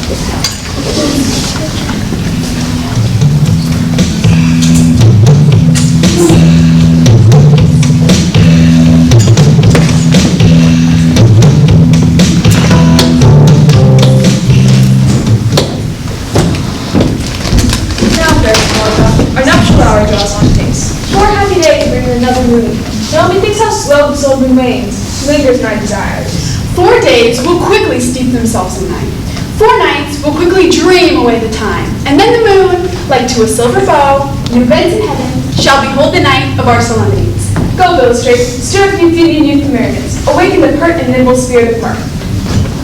Our nuptial hour draws on pace. 4 happy days bring another moon. Now methinks how slow the soul remains, lingers my desires. 4 days will quickly steep themselves in night. 4 nights will quickly dream away the time. And then the moon, like to a silver bow, new beds in heaven, shall behold the night of our solemnities. Go, illustrate, stir up the Athenian youth Americans, awaken the pert and nimble spirit of mirth.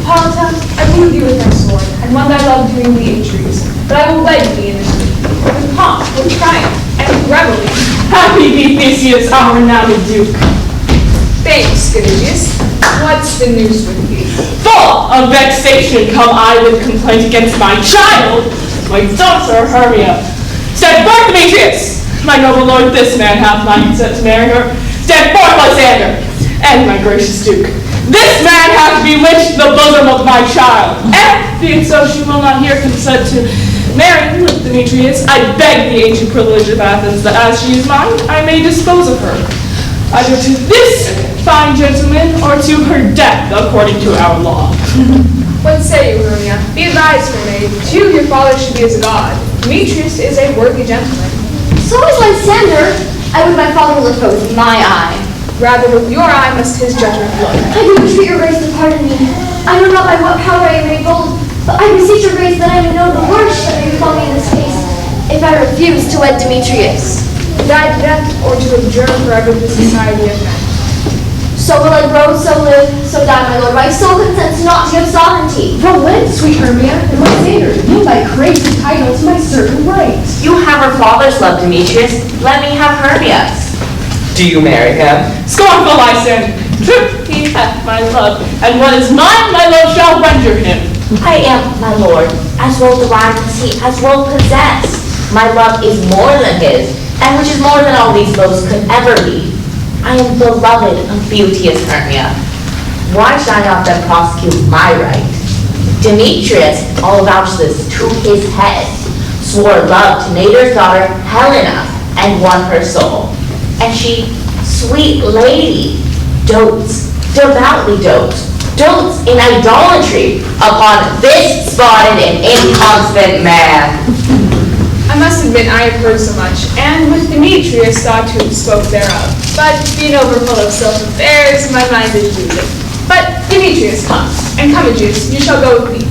Hippolyta, I wound thee with my sword, and one thy love doing the injuries, but I will wed thee in the night. With pomp, with triumph, and with revelry. Happy be Theseus, our renowned Duke. Thanks, Gynegius. What's the news with thee? Full of vexation come I with complaint against my child, my daughter Hermia. Stand forth, Demetrius! My noble lord, this man hath my consent to marry her. Stand forth, Lysander! And my gracious Duke, this man hath bewitched the bosom of my child. And, being so she will not here consent to marry with Demetrius, I beg the ancient privilege of Athens that as she is mine, I may dispose of her, either to this fine gentleman or to her death, according to our law. What say you, Hermia? Be advised, fair maid. You, your father, should be as a god. Demetrius is a worthy gentleman. So is Lysander. I would my father look her with my eye. Rather with your eye must his judgment look. I do entreat your grace to pardon me. I know not by what power I am made bold, but I beseech your grace that I may know the worst that may befall me in this case, if I refuse to wed Demetrius. To die to death, or to adjourn forever the society of men. So will I grow, so live, so die, my lord. My soul consents not to give sovereignty. Well, wed, sweet Hermia, and Lysander, you by crazy titles my certain rights. You have her father's love, Demetrius. Let me have Hermia's. Do you marry him? Scornful Lysander! He hath my love, and what is mine, my love shall render him. I am, my lord, as well derived as he, as well possessed. My love is more than his, and which is more than all these loves could ever be. I am beloved of beauteous Hermia. Why should I not then prosecute my right? Demetrius, I'll vouch this to his head, swore love to Nader's daughter Helena, and won her soul. And she, sweet lady, dotes, devoutly dotes in idolatry upon this spotted and inconstant man. I must admit I have heard so much, and with Demetrius thought to have spoke thereof. But being overfull of self affairs, my mind is weak. But Demetrius comes, and Commodus, you shall go with me.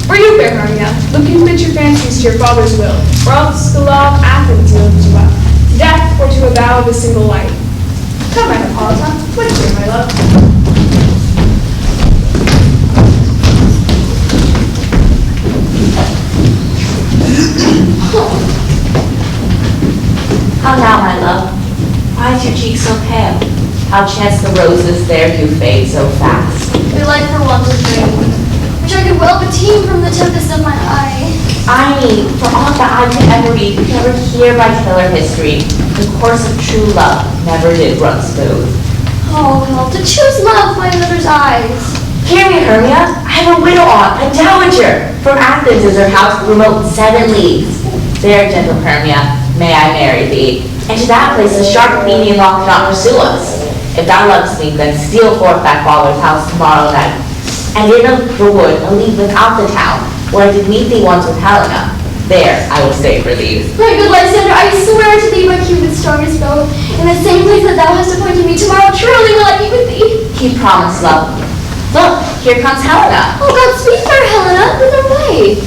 For you, fair Hermia, look and fit your fancies to your father's will, or else the law of Athens yields you up, to death or to a vow of a single life. Come, my Hippolyta, what's here, my love? How now, my love? Why is your cheek so pale? How chance the roses there do fade so fast? They like for want of rain, which I could well beteem from the tempest of my eye. I mean, for aught that I could ever read, never hear by tale or history, the course of true love never did run smooth. Oh, well, to choose love by another's eyes. Hear me, Hermia. I have a widow aunt, a dowager. From Athens is her house remote 7 leagues. There, gentle Hermia, may I marry thee, and to that place the sharp Athenian law cannot pursue us. If thou lovest me, then steal forth thy father's house tomorrow night, and in the wood a league without the town, where I did meet thee once with Helena. There I will stay for thee. My good Lysander, I swear to thee by Cupid's strongest bow, in the same place that thou hast appointed me tomorrow, truly will I be with thee. Keep promise, love. Look, here comes Helena. Oh, Godspeed, fair Helena, whither away?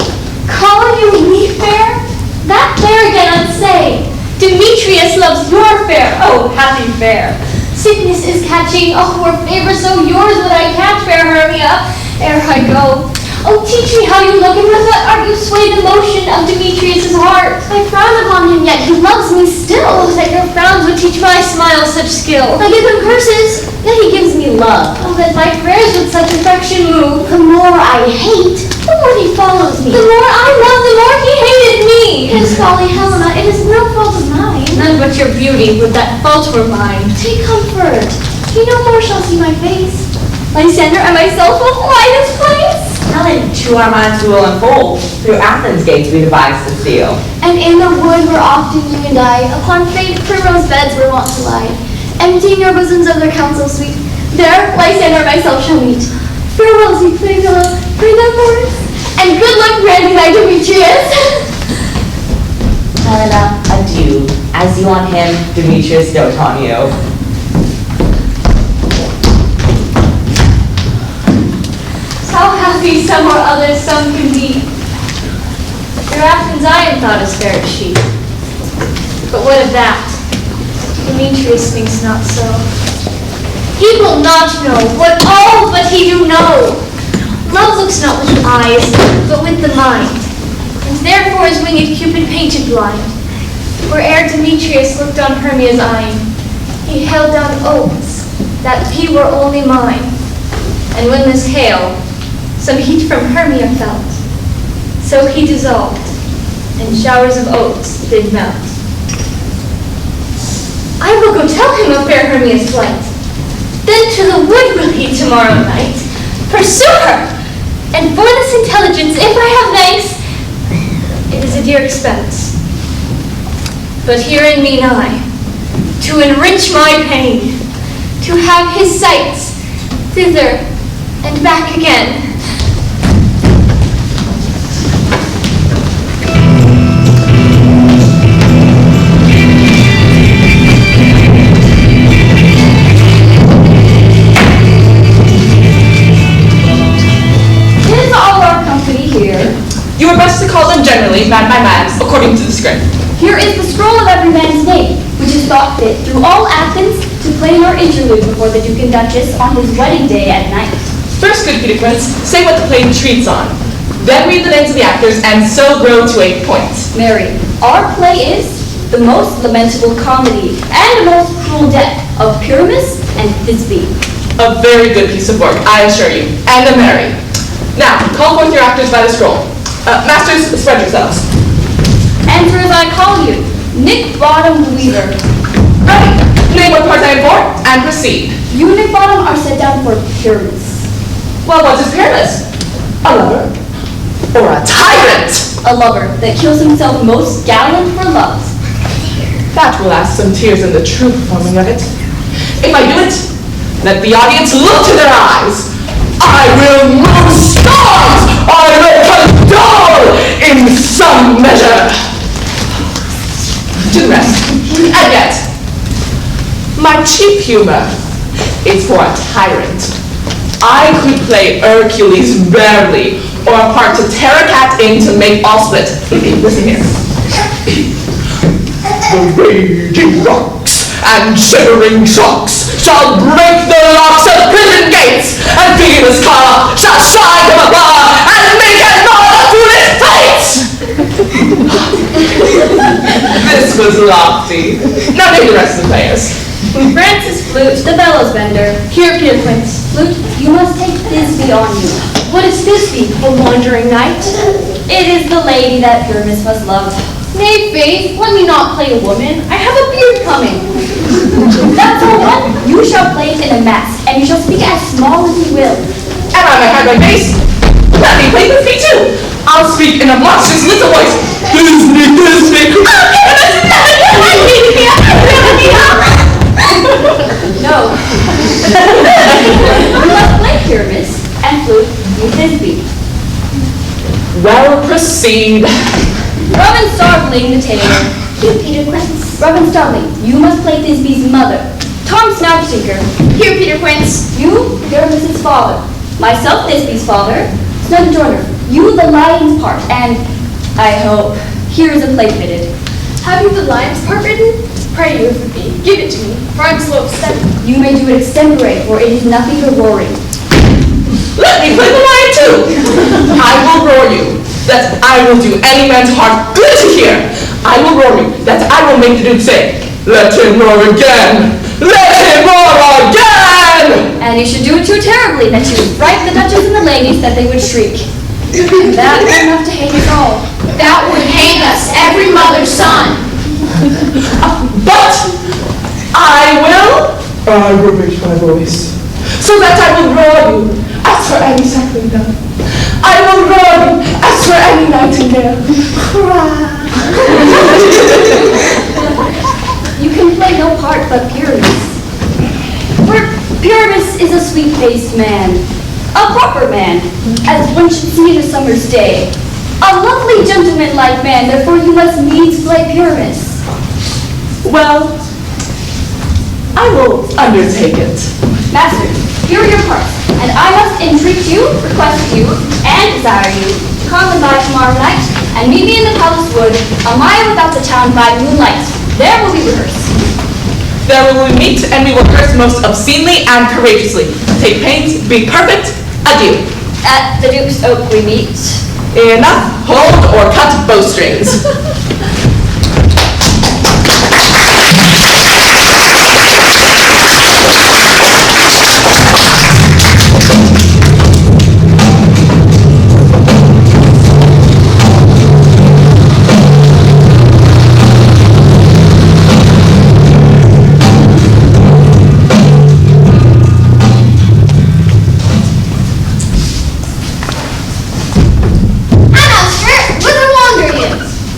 Call you me fair? That fair again I'd say. Demetrius loves your fair, oh, happy fair. Sickness is catching, oh, were favor so yours would I catch, fair Hermia, ere I go. Oh, teach me how you look, and with what art you sway the motion of Demetrius' heart. I frown upon him, yet he loves me still. Oh, that your frowns would teach my smile such skill. I give him curses, yet he gives me love. Oh, that my prayers with such affection move. The more I hate, the more he follows me. The more I love, the more he hated me. His folly, Helena, it is no fault of mine. None but your beauty, would that fault were mine. Take comfort, he no more shall see my face. Lysander, I myself will fly this place. Helen, to our minds we will unfold. Through Athens' gates we devise to steal. And in the wood where often you and I, upon faint primrose beds we're wont to lie, emptying our bosoms of their counsel sweet, there Lysander and myself shall meet. Farewell, sweet playfellow, pray thou for us, and good luck granting thy Demetrius. Helena, adieu. As you on him, Demetrius dote on you. How happy some or others some can be. Through Athens I am thought as fair as she. But what of that? Demetrius thinks not so. He will not know what all but he do know. Love looks not with the eyes, but with the mind. And therefore is winged Cupid painted blind. For ere Demetrius looked on Hermia's eyne, he held down oaths that he were only mine. And when this hail, some heat from Hermia felt, so he dissolved, and showers of oats did melt. I will go tell him of fair Hermia's flight. Then to the wood will he tomorrow night pursue her, and for this intelligence, if I have thanks, it is a dear expense. But herein me nigh, to enrich my pain, to have his sights thither and back again. Is all our company here? You are best to call them generally, man by man, according to the script. Here is the scroll of every man's name, which is thought fit through all Athens to play your interlude before the Duke and Duchess on his wedding day at night. First, good Peter Quince, say what the play treats on. Then read the names of the actors, and so grow to a point. Mary, our play is the most lamentable comedy and the most cruel death of Pyramus and Thisbe. A very good piece of work, I assure you, and a merry. Now, call forth your actors by the scroll. Masters, spread yourselves. Enter as I call you, Nick Bottom the Weaver. Ready, name what part I am for, and proceed. You, Nick Bottom, are set down for Pyramus. Well, what is Pyramus? A lover? Or a tyrant? A lover that kills himself most gallant for love. That will ask some tears in the true performing of it. If I do it, let the audience look to their eyes. I will move storms! I will condole in some measure. To the rest. And yet, my chief humor is for a tyrant. I could play Hercules barely, or a part to tear a cat in to make all split. Listen here. The raging rocks and shivering shocks shall break the locks of prison gates, and Venus' car shall shine from above and make a knoll of foolish fates! This was lofty. Now name the rest of the players. Francis Flute, the bellows bender. Here, Peter Quince. Flute, you must take Thisbe on you. What is Thisbe, a wandering knight? It is the lady that Pyramus must love. Nay, Faith, let me not play a woman. I have a beard coming. That's all one. You shall play it in a mask, and you shall speak as small as you will. And I may hide my face. Let me play with me too. I'll speak in a monstrous little voice. Thisbe. No. You must play Pyramus and Flute with Thisbe. Well, proceed. Robin Starveling, the tailor. You, Peter Quince. Robin Starveling, you must play Thisbe's mother. Tom Snapstinker. Here, Peter Quince. You, Pyramus's father. Myself, Thisbe's father. Snug Joiner, you the lion's part, and I hope here is a play fitted. Have you the lion's part written? Pray you, if it be. Give it to me, for I'm slow of step. You may do it extempore, for it is nothing but roaring. Let me play the lion too. I will roar you, that I will do any man's heart good to hear. I will roar you, that I will make the duke say, let him roar again. Let him roar again. And you should do it too terribly, that you would frighten the Duchess and the ladies that they would shriek. And that is enough to hang us all. That would hang us, every mother's son. But I will raise my voice, so that I will roar you. As for any sacred done, I will run as for any nightingale. You can play no part but Pyramus. For Pyramus is a sweet-faced man, a proper man, as one should see in a summer's day. A lovely gentleman-like man, therefore you must needs play Pyramus. Well, I will undertake it. Master, here are your parts, and I must entreat you, request you, and desire you to come and by tomorrow night and meet me in the palace wood, a mile without the town by moonlight. There will we rehearse. There will we meet, and we will rehearse most obscenely and courageously. Take pains, be perfect. Adieu. At the Duke's Oak we meet. Enough, hold or cut bowstrings.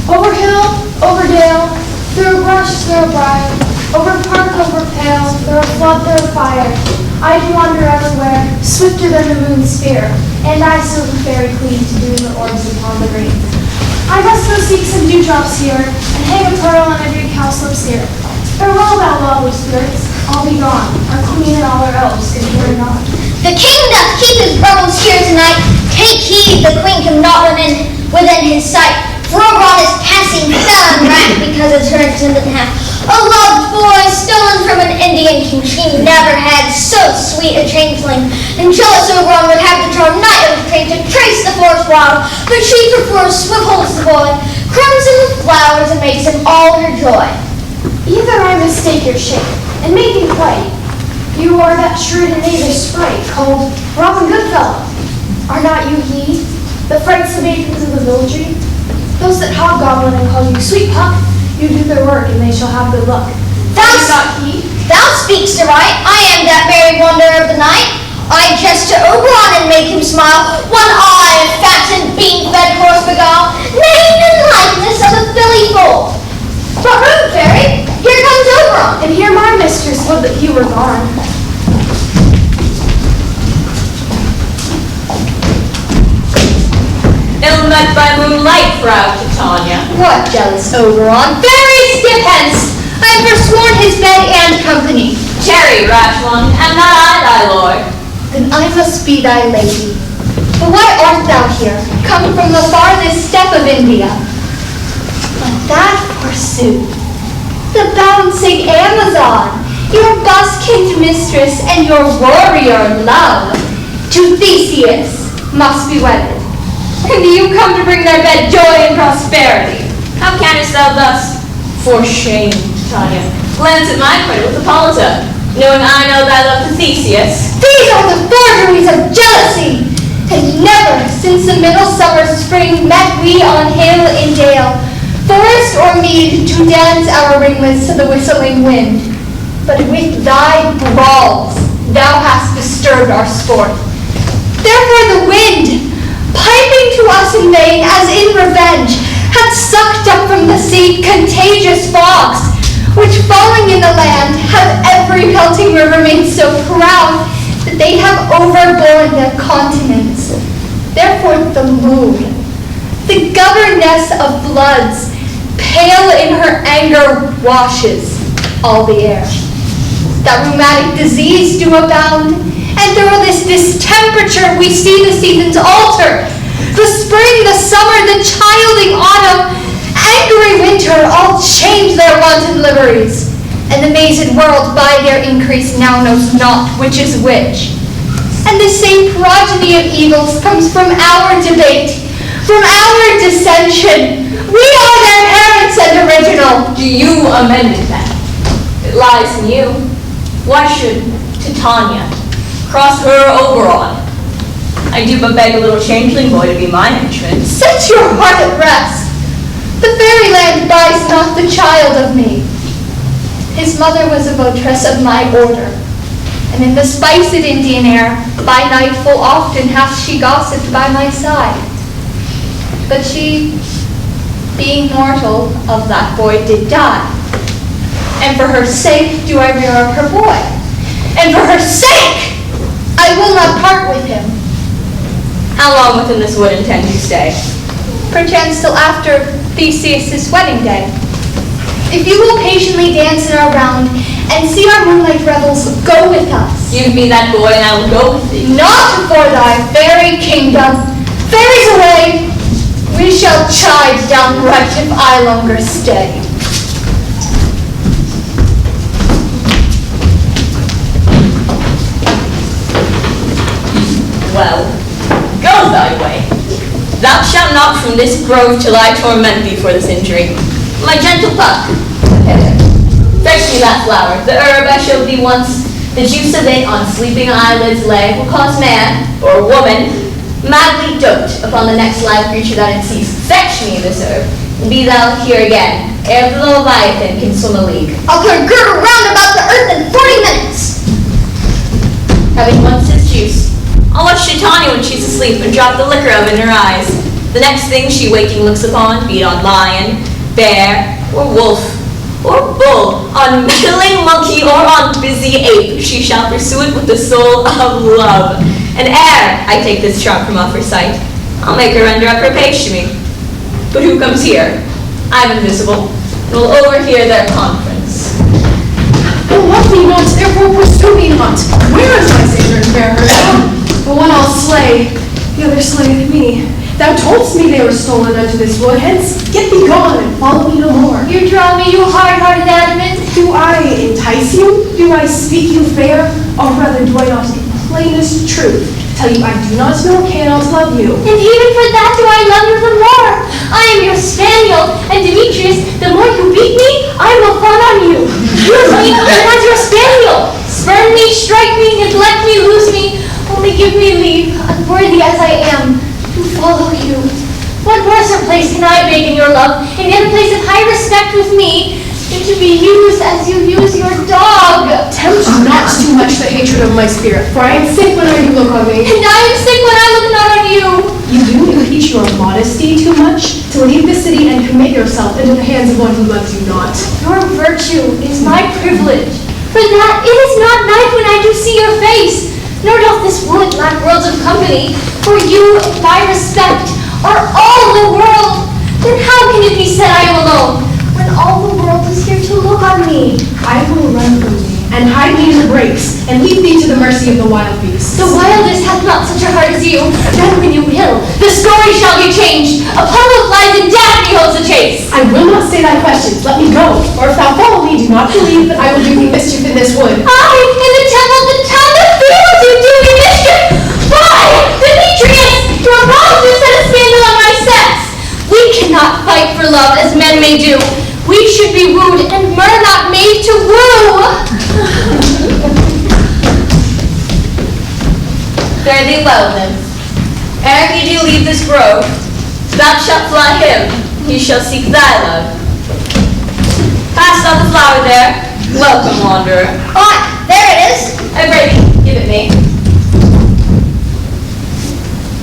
Over hill, over dale, through brush, through briar, over park, over pale, through flood, through fire. I do wander everywhere, swifter than the moon's spear, and I still the fairy queen to doom the orbs upon the green. I must go seek some dewdrops here, and hang a pearl on every cowslip sear. Farewell, thou lovely spirits, I'll be gone. Our queen and all our elves can hear not. The king doth keep his revels here tonight. Take heed, the queen come not within his sight. For Oberon is passing fell and rack because it's her intended half. A loved boy stolen from an Indian king. She never had so sweet a changeling. And jealous Oberon would have to draw night of his train to trace the forest wild. But she prefers swift holds the boy, crumbs him with flowers, and makes him all her joy. Either I mistake your shape, and make me quite. You are that shrewd and knavish sprite called Robin Goodfellow. Are not you he, that frights the maidens of the villagry? Those that hobgoblin and call you sweet puck, you do their work and they shall have good luck. Thou speakst aright. I am that merry wonder of the night. I jest to Oberon and make him smile. One eye, fattened, bean-fed horse beguile, name and likeness of a filly foal. But room, fairy, here comes Oberon. And here my mistress would that you were gone. Ill met by moonlight, Frau Titania. What jealous Oberon? Fairy, skip hence. I have forsworn his bed and company. Tarry, rash one, am not I thy lord? Then I must be thy lady. But why art thou here, come from the farthest steppe of India? But that, forsooth, the bouncing Amazon, your buskinged mistress and your warrior love, to Theseus must be wedded. And do you come to bring their bed joy and prosperity? How canst thou thus? For shame, Titania. Glance at my cradle with Hippolyta, knowing I know thy love to Theseus. These are the forgeries of jealousy! And never since the middle summer spring met we on hill and dale, forest or mead, to dance our ringlets to the whistling wind. But with thy brawls thou hast disturbed our sport. Therefore the wind, piping to us in vain as in revenge, hath sucked up from the sea contagious fogs, which falling in the land have every pelting river made so proud that they have overborne their continents. Therefore the moon, the governess of floods, pale in her anger, washes all the air. That rheumatic disease do abound, and through this distemperature we see the seasons alter. The spring, the summer, the childing autumn, angry winter, all change their wonted liveries. And the mazed world by their increase now knows not which is which. And the same progeny of evils comes from our debate, from our dissension. We are their parents and original. Do you amend it then? It lies in you. Why should Titania cross her Oberon? I do but beg a little changeling boy to be my henchman. Set your heart at rest. The fairyland buys not the child of me. His mother was a votress of my order, and in the spiced Indian air, By night full often hath she gossiped by my side. But she, being mortal, of that boy did die. And for her sake do I rear up her boy. And for her sake I will not part with him. How long within this wood intend you stay? Perchance till after Theseus' wedding day. If you will patiently dance in our round and see our moonlight revels, go with us. Give me that boy and I will go with thee. Not before thy fairy kingdom. Fairies away! We shall chide downright if I longer stay. Well, go thy way. Thou shalt not from this grove till I torment thee for this injury. My gentle puck, hither. Fetch me that flower. The herb I showed thee once, the juice of it on sleeping eyelids lay, will cause man, or woman, madly dote upon the next live creature that it sees. Fetch me this herb, and be thou here again, ere the Leviathan can swim a league. I'll put a girdle round about the earth in 40 minutes. Having once his juice, I'll watch Titania when she's asleep and drop the liquor of in her eyes. The next thing she waking looks upon, be it on lion, bear, or wolf, or bull, on meddling monkey, or on busy ape, she shall pursue it with the soul of love. And ere I take this charm from off her sight, I'll make her render up her page to me. But who comes here? I'm invisible, and will overhear their conference. Oh, love me not, therefore pursue me not. Where is my savior and fair Hermia? The one I'll slay, the other slayeth me. Thou toldst me they were stolen unto this wood, hence get thee gone and follow me no more. You draw me, you hard-hearted adamant. Do I entice you? Do I speak you fair? Or rather, do I not in plainest truth tell you I do not know cannot love you? And even for that do I love you the more. I am your spaniel, and Demetrius, the more you beat me, I will fawn on you. Use me even as your spaniel. Spurn me, strike me, neglect me, lose me. Only give me leave, unworthy as I am, to follow you. What worser place can I beg in your love, and yet a place of high respect with me, than to be used as you use your dog? Tempt not too much the hatred of my spirit, for I am sick whenever you look on me. And I am sick when I look not on you. You do impeach your modesty too much to leave the city and commit yourself into the hands of one who loves you not. Your virtue is my privilege. For that it is not night when I do see your face, nor doth this wood lack worlds of company. For you and my respect are all the world. Then how can it be said I am alone, when all the world is here to look on me? I will run from thee, and hide me in the brakes, and leave thee to the mercy of the wild beasts. The wildest hath not such a heart as you. Then when you will, the story shall be changed. Apollo flies and Daphne holds the chase. I will not say thy questions, let me go, or if thou follow me, do not believe that I will do thee mischief in this wood. I, in the temple, the town that feels you do me mischief. Why, Demetrius, you are wrong to set a scandal on my sex. We cannot fight for love as men may do. We should be wooed, and we're not made to woo. Fare thee well, then. Ere he do leave this grove, thou shalt fly him, he shall seek thy love. Pass not the flower there. Welcome, wanderer. Ah, there it is. I pray thee, give it me.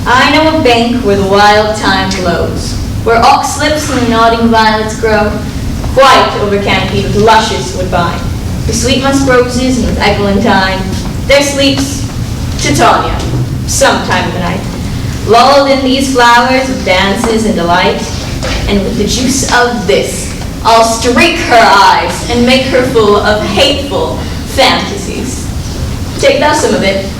I know a bank where the wild thyme blows, where oxlips and nodding violets grow, quite over-canopied with luscious woodbine, with sweet musk roses and with eglantine. There sleeps Titania, sometime of the night, lulled in these flowers of dances and delight, and with the juice of this, I'll streak her eyes and make her full of hateful fantasies. Take thou some of it,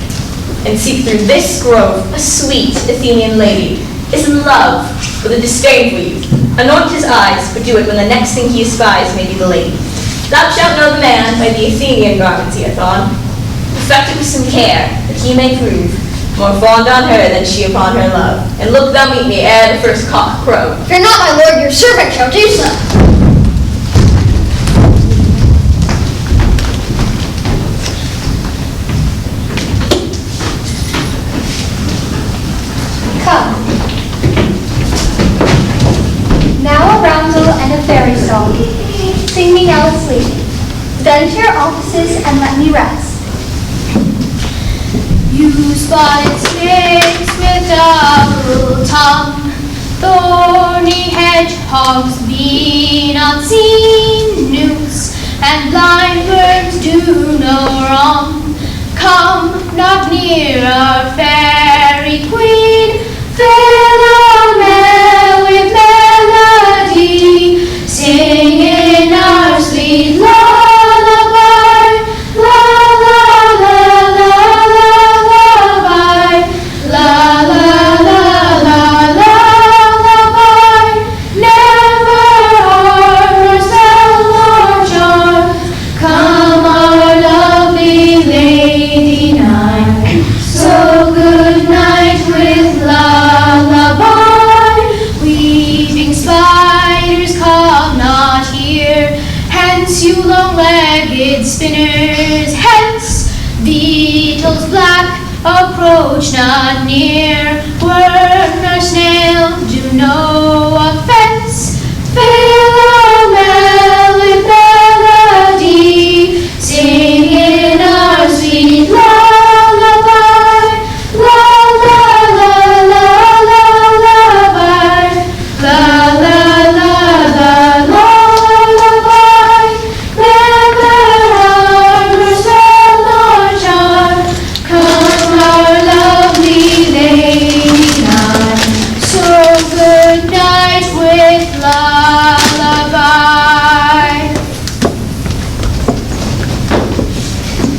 and seek through this grove a sweet Athenian lady is in love with a disdainful youth. Anoint his eyes, but do it when the next thing he espies may be the lady. Thou shalt know the man by the Athenian garments he hath on, perfected with some care, that he may prove more fond on her than she upon her love. And look thou meet me ere the first cock crow. Fear not, my lord, your servant shall do so. Come. Now a roundel and a fairy song. Sing me now asleep. Then to your offices and let me rest. You spotted snakes with double tongue, thorny hedgehogs, been unseen newts, and blind birds do no wrong. Come not near our fairy queen, Philomel with melody, singing our sweet lullaby, la la la la lullaby, la la la la lullaby. Never harm nor spell nor charm, come our lovely lady night. So good night with lullaby. Weeping spiders come not here, hence you long-legged spinners, hence beetles black approach not near, worm nor snail do no offense. Philomel with melody, singing our sweet lullaby, la la la la lullaby, la la la la lullaby. Never harm nor spell nor charm, come our lovely lady night. So good night with lullaby.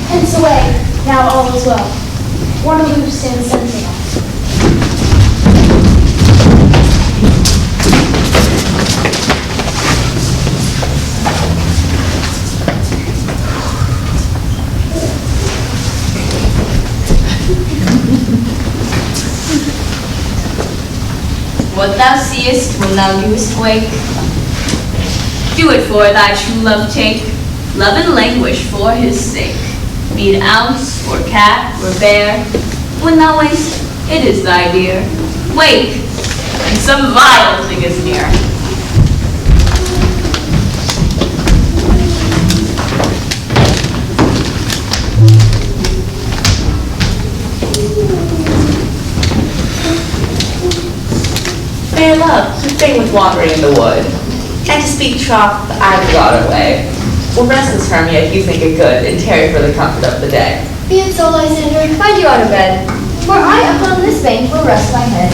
Hence away, now all is well. One aloof stands sentinel. What thou seest when thou newest wake, do it for thy true love take. Love and languish for his sake. Be it ounce, or cat, or bear, when thou wakest, it is thy dear. Wake, and some vile thing is near. Fair love, to fain with wandering in the wood, and to speak troth, I got away. Well, restless Hermia, you think it good, and tarry for the comfort of the day. Be it so, Lysander, find you out of bed, for I upon this bank will rest my head.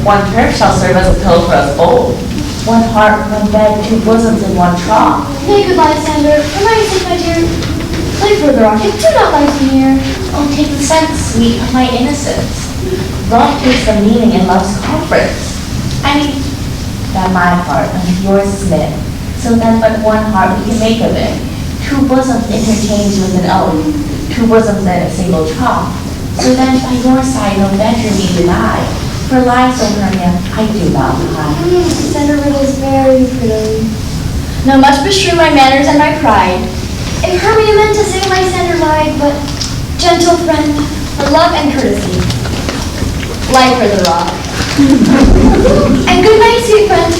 One turf shall serve as a pillow for us both. One heart, one bed, two bosoms in one trough. Nay, good Lysander, for my sake, my dear, play further on, and do not lie too near. Oh, take the sense, sweet, of my innocence. Love takes the meaning in love's conference. I mean, that my heart and yours is knit, so that but one heart we can make of it. Two bosoms interchanged with an oath, two bosoms in a single trough. So then by your side no venture me deny, for lies, O Hermia, I do not lie. Lysander riddles very prettily. Now much beshrew my manners and my pride. If Hermia meant to say Lysander lied, but gentle friend, for love and courtesy, Lie for the rock. and good night, sweet friend.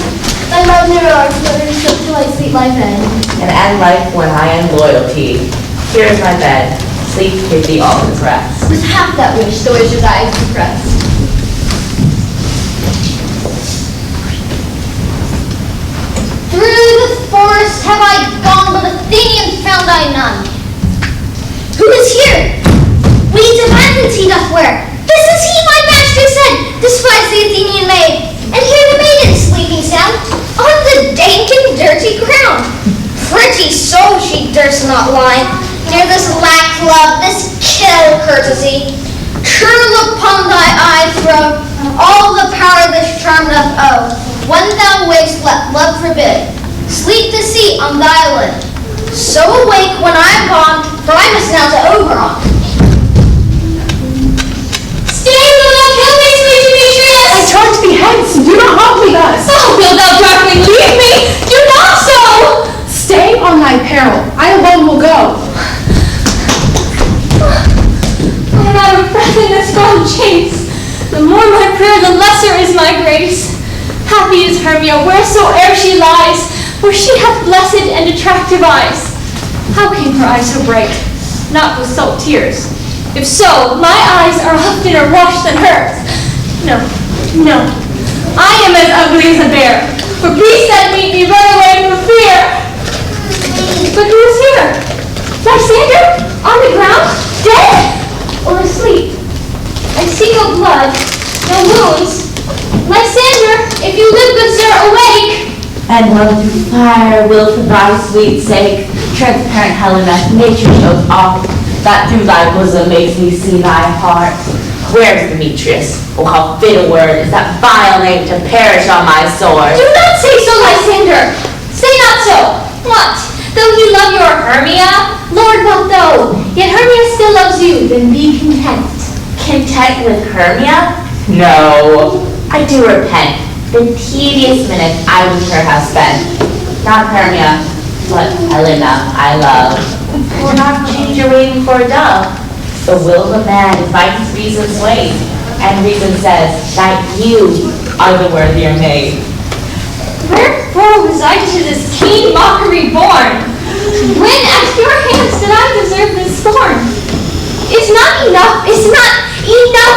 Thy love never arts, but it is so till I sleep life end. And add life when I am loyalty. Here is my bed, sleep, give thee all its rest. With half that wish, the wishes I express. Through the forest have I gone, but Athenian found I none. Who is here? Weeds of Athens he doth wear. This is he, my master said, despise the Athenian maid, and hear the maiden sleeping sound on the dank and dirty ground. Pretty soul she durst not lie near this lack love, this kill courtesy. True look upon thy eye throw, all the power this charm doth owe. When thou wakest, let love forbid, sleep to see on thy lid. So awake when I am gone, for I must now to Oberon. Stay, will thou kill me, sweet Demetrius? I charge thee hence, do not haunt me thus. Oh, wilt thou darkly leave me? Do not so! Stay on thy peril, I alone will go. I am out of breath in this gone chase. The more my prayer, the lesser is my grace. Happy is Hermia, wheresoe'er she lies, for she hath blessed and attractive eyes. How came her eyes so bright? Not with salt tears. If so, my eyes are oftener washed than hers. No, no. I am as ugly as a bear. For beasts that meet me run away for fear. But who is here? Lysander? On the ground? Dead? Or asleep? I see no blood, no wounds. Lysander, if you live, good sir, awake! And love through fire will for thy sweet sake. Transparent Helena, nature shows off that through thy bosom makes me see thy heart. Where's Demetrius? Oh, how fit a word is that vile name to perish on my sword. Do not say so, Lysander! Say not so! What? Though he love your Hermia? Lord, what though? Yet Hermia still loves you, then be content. Content with Hermia? No, I do repent. The tedious minutes I with her have spent. Not Hermia, but Helena I love. For not change your waiting for a dove. The will of a man finds reason's way, and reason says that you are the worthier maid. Wherefore was I to this keen mockery born? When at your hands did I deserve this scorn? It's not enough,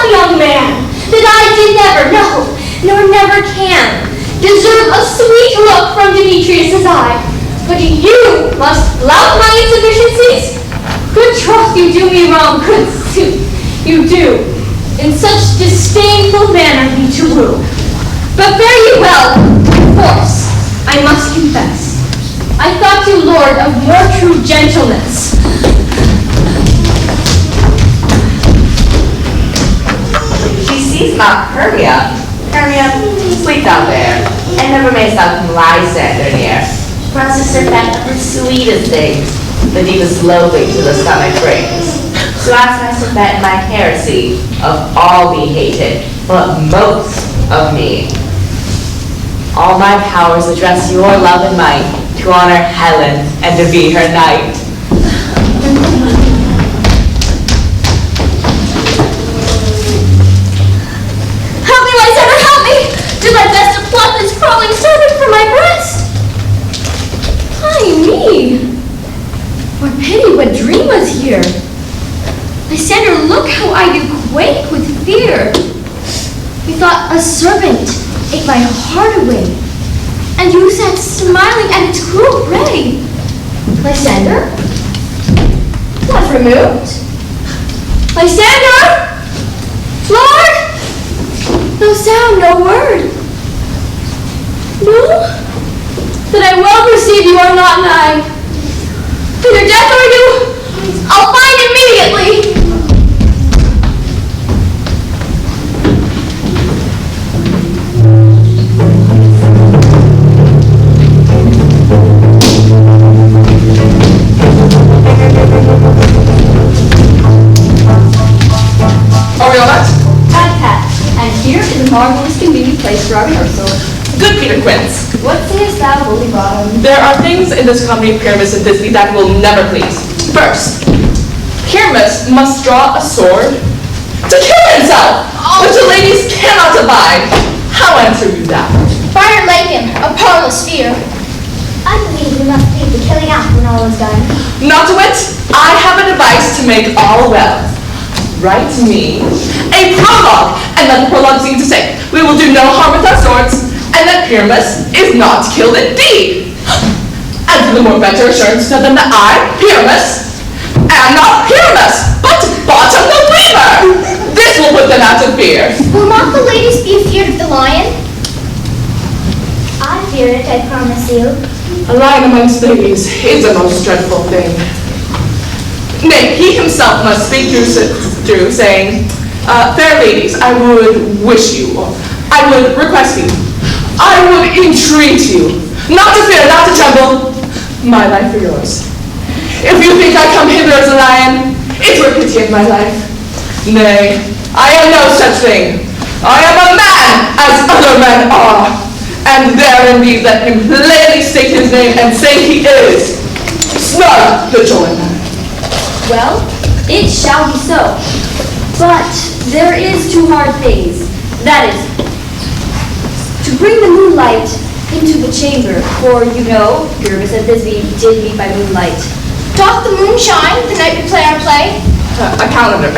young man, that I did never know, nor never can, deserve a sweet look from Demetrius's eye. But you must flout my insufficiencies? Good troth, you do me wrong, good sooth, you do. In such disdainful manner me to woo. But fare ye well, force, I must confess. I thought you lord of more true gentleness. She sees not Hermia. Hermia, sleep thou there, and never mayst thou come Lysander near. For as a serpent of the sweetest things, the deepest loathing to the stomach brings. So ask my serpent my heresy, of all be hated, but most of me. All my powers address your love and might, to honor Helen and to be her knight. Help me, Lysander, help me! Do thy best to pluck this crawling serpent from my breast! Ay me! What pity, what dream was here? Lysander, look how I do quake with fear. Methought a serpent ate my heart away, and you sat smiling at its cruel prey. Lysander? What removed? Lysander? Lord? No sound, no word. No? Then I well perceive you are not nigh. Either death or you, I'll find immediately. Are we all right? Pat, and here is a marvelous convenient place for our rehearsal. Good, Peter Quince. What sayest thou, Holy Bottom? There are things in this company of Pyramus and Thisbe that will never please. First, Pyramus must draw a sword to kill himself, which the ladies cannot abide. How answer you that? Fire like him, a parlous fear. I believe we must leave the killing out when all is done. Not to wit, I have a device to make all well. Write me a prologue, and let the prologue seem to say, we will do no harm with our swords, and that Pyramus is not killed indeed. And for the more better assurance to them that I, Pyramus, am not Pyramus, but Bottom the Weaver. This will put them out of fear. Will not the ladies be afeard of the lion? I fear it, I promise you. A lion amongst ladies is a most dreadful thing. Nay, he himself must speak through saying, fair ladies, I would wish you, or I would request you, I would entreat you, not to fear, not to tremble, my life for yours. If you think I come hither as a lion, it were pity of my life. Nay, I am no such thing. I am a man, as other men are. And there indeed let him plainly state his name and say he is Snug the Joyman. Well, it shall be so. But there is two hard things. That is, to bring the moonlight into the chamber. For you know, Pyramus and Thisbe did meet by moonlight. Doth the moon shine the night we play our play? A calendar.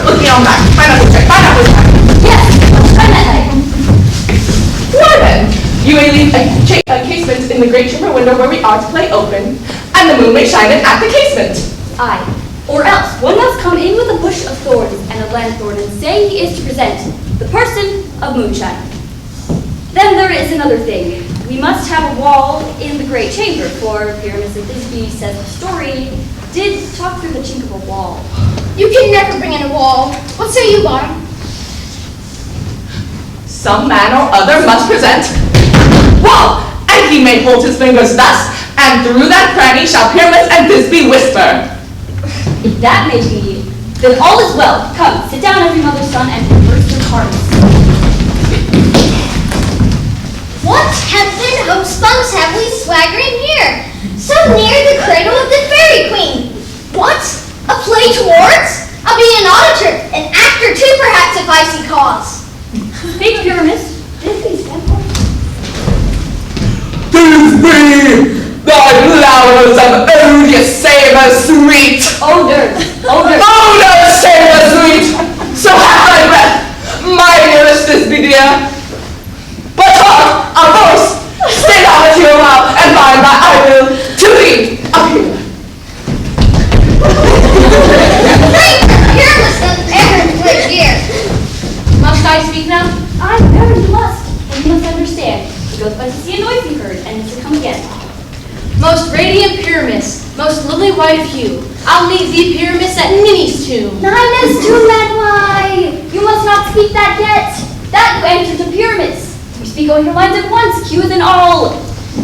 Look me on back. Find out who's back. Yes, let's try that night. Why then, you may leave a casement in the great chamber window where we are to play open, and the moon may shine in at the casement. Aye. Or else, one must come in with a bush of thorns and a lanthorn and say he is to present the person of moonshine. Then there is another thing. We must have a wall in the great chamber, for Pyramus of Thisbe says the story did talk through the chink of a wall. You can never bring in a wall. What say you, Bottom? Some man or other must present wall, and he may hold his fingers thus, and through that cranny shall Pyramus and Thisbe whisper. If that may be, then all is well. Come, sit down, every mother's son, and converse your hearts. What heaven homespuns have we swaggering here? So near the cradle of the fairy queen. What? A play towards? I'll be an auditor, an actor too, perhaps, if I see cause. Speak, Pyramus. Thisbe, stand forth. Thisbe, thy flowers of odious savor sweet. Odor. Odor savor sweet. So have thy breath, my dearest Thisbe dear. But talk, our voice, stay thou at here a while, and by and by I will to thee appear. Fearless than ever good year. Must I speak now? I very must, and you must understand. It goes by to see a noise be heard, and to come again. Most radiant Pyramus, most lily white of hue, I'll leave thee, Pyramus, at Ninny's tomb. Ninus to Why? You must not speak that yet. That you answer to Pyramus. You speak all your lines at once, cue and all.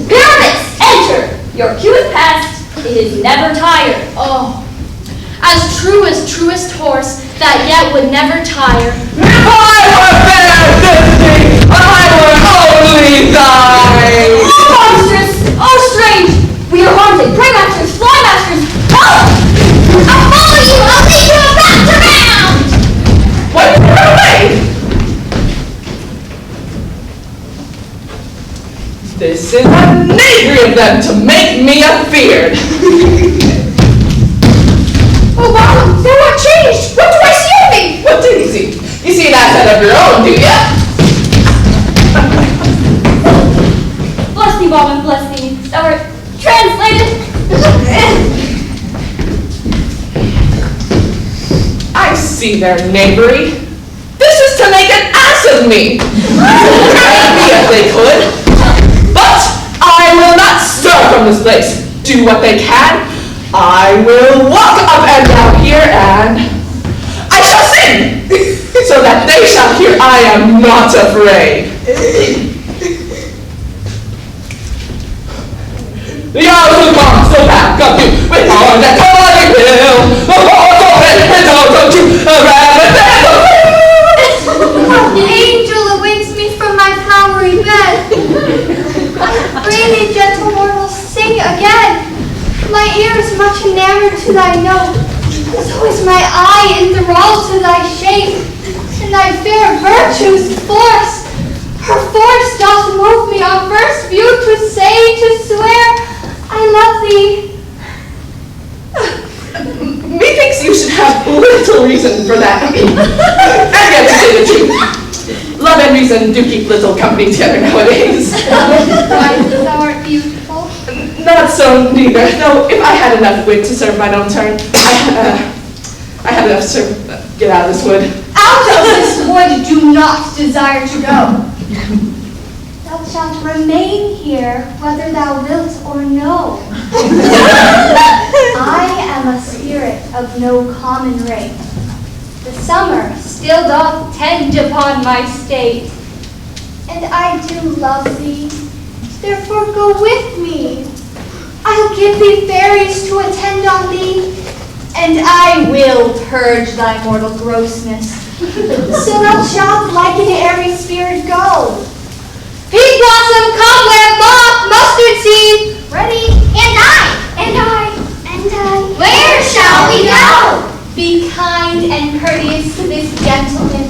Pyramus, enter. Your cue is past. It is never tired. Oh, as truest horse, that yet would never tire. If I were fair, Thisbe, I were only thine. Oh, monstrous! Oh, strange! We are haunted. Pray masters, fly masters. Oh! I'll follow you. I'll lead you back around. What? Run away! This is a knavery of them to make me afeared. Oh, Bottom, thou art changed. What do I see of thee? What do you see? You see an asset of your own, do you? Bless thee, Bobbin, bless thee. Thou art translated. I see their knavery. This is to make an ass of me. Trade me if they could. But I will not stir from this place. Do what they can. I will walk up and down here and I shall sing, so that they shall hear I am not afraid. The hours will come, so back up you, with all that calling hill, and don't you, An angel awakes me from my flowery bed. Pray thee, gentle mortal, sing again. My ear is much enamored to thy note, so is my eye enthralled to thy shape, and thy fair virtue's force. Her force doth move me on first view to say, to swear, I love thee. Methinks you should have little reason for that. And yet, to say the truth, love and reason do keep little company together nowadays. Why, thou art beautiful. Not so neither, though if I had enough wit to serve mine own turn, I had enough to get out of this wood. Out of this wood do not desire to go. Thou shalt remain here whether thou wilt or no. I am a spirit of no common rate. The summer still doth tend upon my state. And I do love thee, therefore go with me. I'll give thee fairies to attend on thee, and I will purge thy mortal grossness. So thou shalt like an airy spirit go. Pea blossom, cobweb, moth, mustard seed, ready, and I. Where shall we go? Be kind and courteous to this gentleman.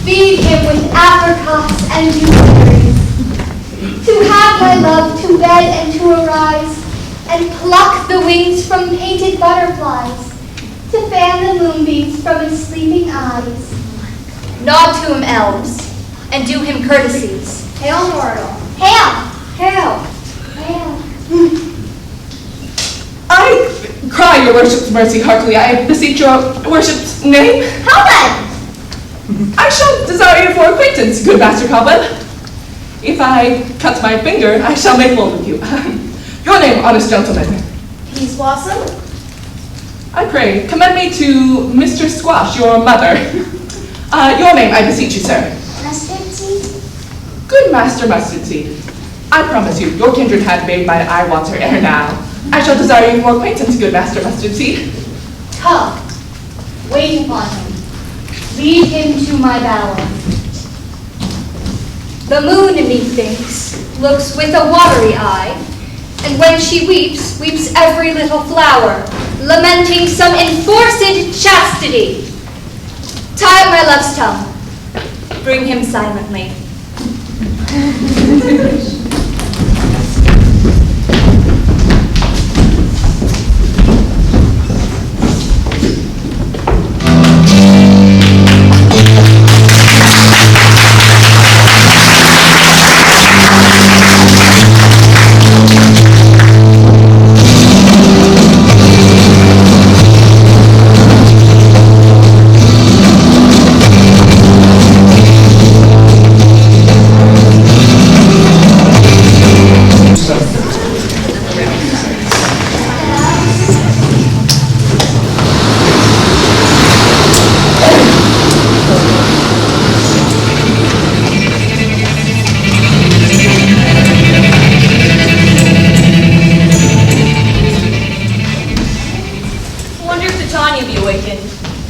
Feed him with apricots and dewberries. To have my love to bed and to arise, and pluck the wings from painted butterflies. to fan the moonbeams from his sleeping eyes. Nod to him, elves, and do him courtesies. Hail, mortal. Hail! Hail! Hail! I cry your worship's mercy heartily. I beseech your worship's name. How then? I shall desire you for acquaintance, good Master Cobweb. If I cut my finger, I shall make love with you. Your name, honest gentleman. Peace Blossom. I pray, commend me to Mistress Squash, your mother. Your name, I beseech you, sir. Mustard seed. Good Master Mustard Seed. I promise you, your kindred hand made my eye water ere now. I shall desire you for acquaintance, good Master Mustard Seed. Come, wait upon him. Lead him to my bower. The moon, methinks, looks with a watery eye, and when she weeps, weeps every little flower, lamenting some enforced chastity. Tie up my love's tongue. Bring him silently.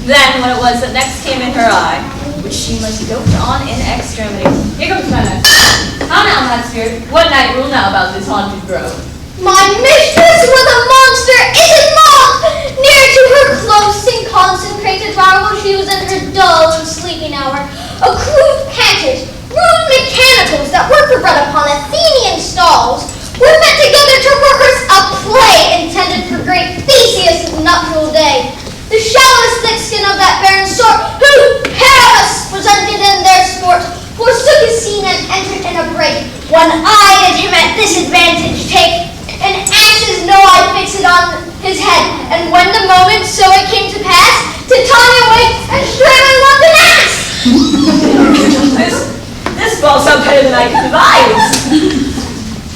Then, when it was that next came in her eye, which she must dote on in extremity. Here comes my knight. How now, mad spirit? What night rule now about this haunted grove? My mistress was a monster in a moth, near to her close and consecrated vow while she was in her dull and sleeping hour. A crew of panted, rude mechanicals that work for bread upon Athenian stalls were met together to rehearse a play intended for great Theseus' nuptial day. The shallowest thick skin of that barren sort, who Paris presented in their sport, forsook his scene and entered in a break. One eye did him at disadvantage take, and ashes no eye fixed on his head. And when the moment so it came to pass, Titania went and straightway loved an ass. This falls out better than I could devise.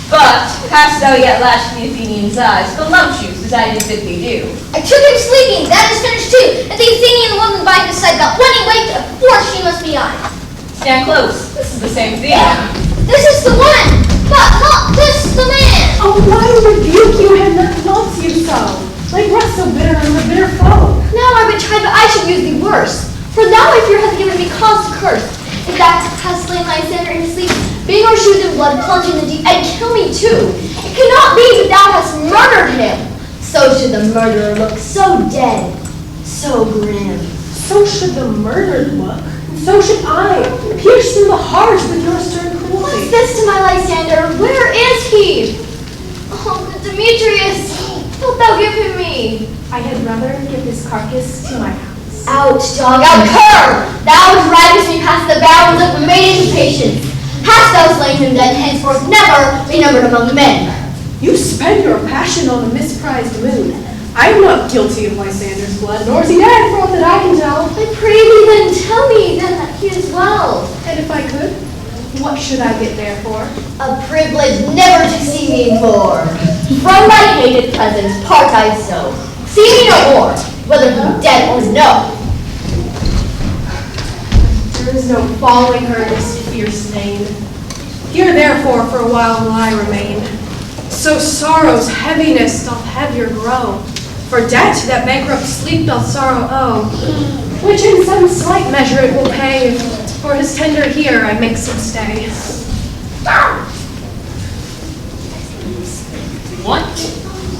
But hast thou yet lashed the Athenian's eyes, voluptuous as I did bid thee do? I took him sleeping, that is finished too, and the Athenian woman by his side got when he waked, of course she must be on. Stand close, this is the same thing. This is the woman, but not this the man. Oh, why rebuke you him that loves you so? Like rest so bitter and a bitter foe. Now I would try, but I should use thee worse. For thou, I fear, hast given me cause to curse. If thou hast slain Lysander in his sleep, being our shoes in blood, plunge in the deep, and kill me too. It cannot be that thou hast murdered him. So should the murderer look, so dead, so grim. So should the murdered look, and so should I, pierced through the heart with your stern What's cruelty. this to my Lysander? Where is he? Oh, good Demetrius, wilt thou give him me? I had rather give his carcass to my house. Out, dog, out, cur! Thou drivest me past the bounds of maiden's patience. Hast thou slain him, then henceforth never be numbered among men. You spend your passion on a misprized moon. I am not guilty of Lysander's blood, nor is he dead, for all that I can tell. I pray thee then, tell me then that he is well. And if I could, what should I get there for? A privilege never to see me more. From thy hated presence part I so. See me no more, whether he dead or no. There is no following her this fierce vein. Here therefore for a while will I remain. So sorrow's heaviness doth heavier grow. For debt that bankrupt sleep doth sorrow owe, which in some slight measure it will pay, if for his tender here I make some stay. What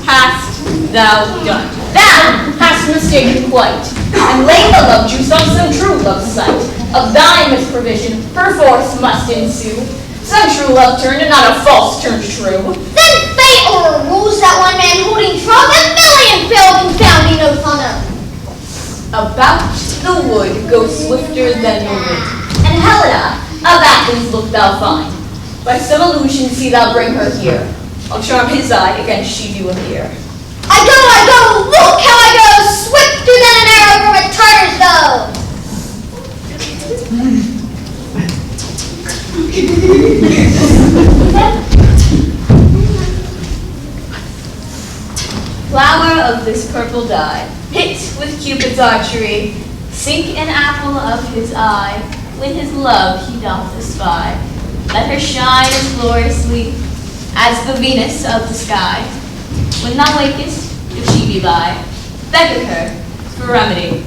hast thou done? Thou hast mistaken quite, and laid the love juice on some true love's sight. Of thy misprovision, perforce must ensue. Some true love turned, and not a false turned true. Then fate o'errules that one man holding trump, a million fail confounding no thunder. About the wood go swifter than the wind. And Helena, of Athens look thou fine. By some illusion see thou bring her here. I'll charm his eye against she do appear. I go, look how I go, swifter than an arrow from a Tartar's bow. Flower of this purple dye, picked with Cupid's archery, sink an apple of his eye, when his love he doth espy. Let her shine as gloriously as the Venus of the sky. When thou wakest, if she be by, beg of her for remedy.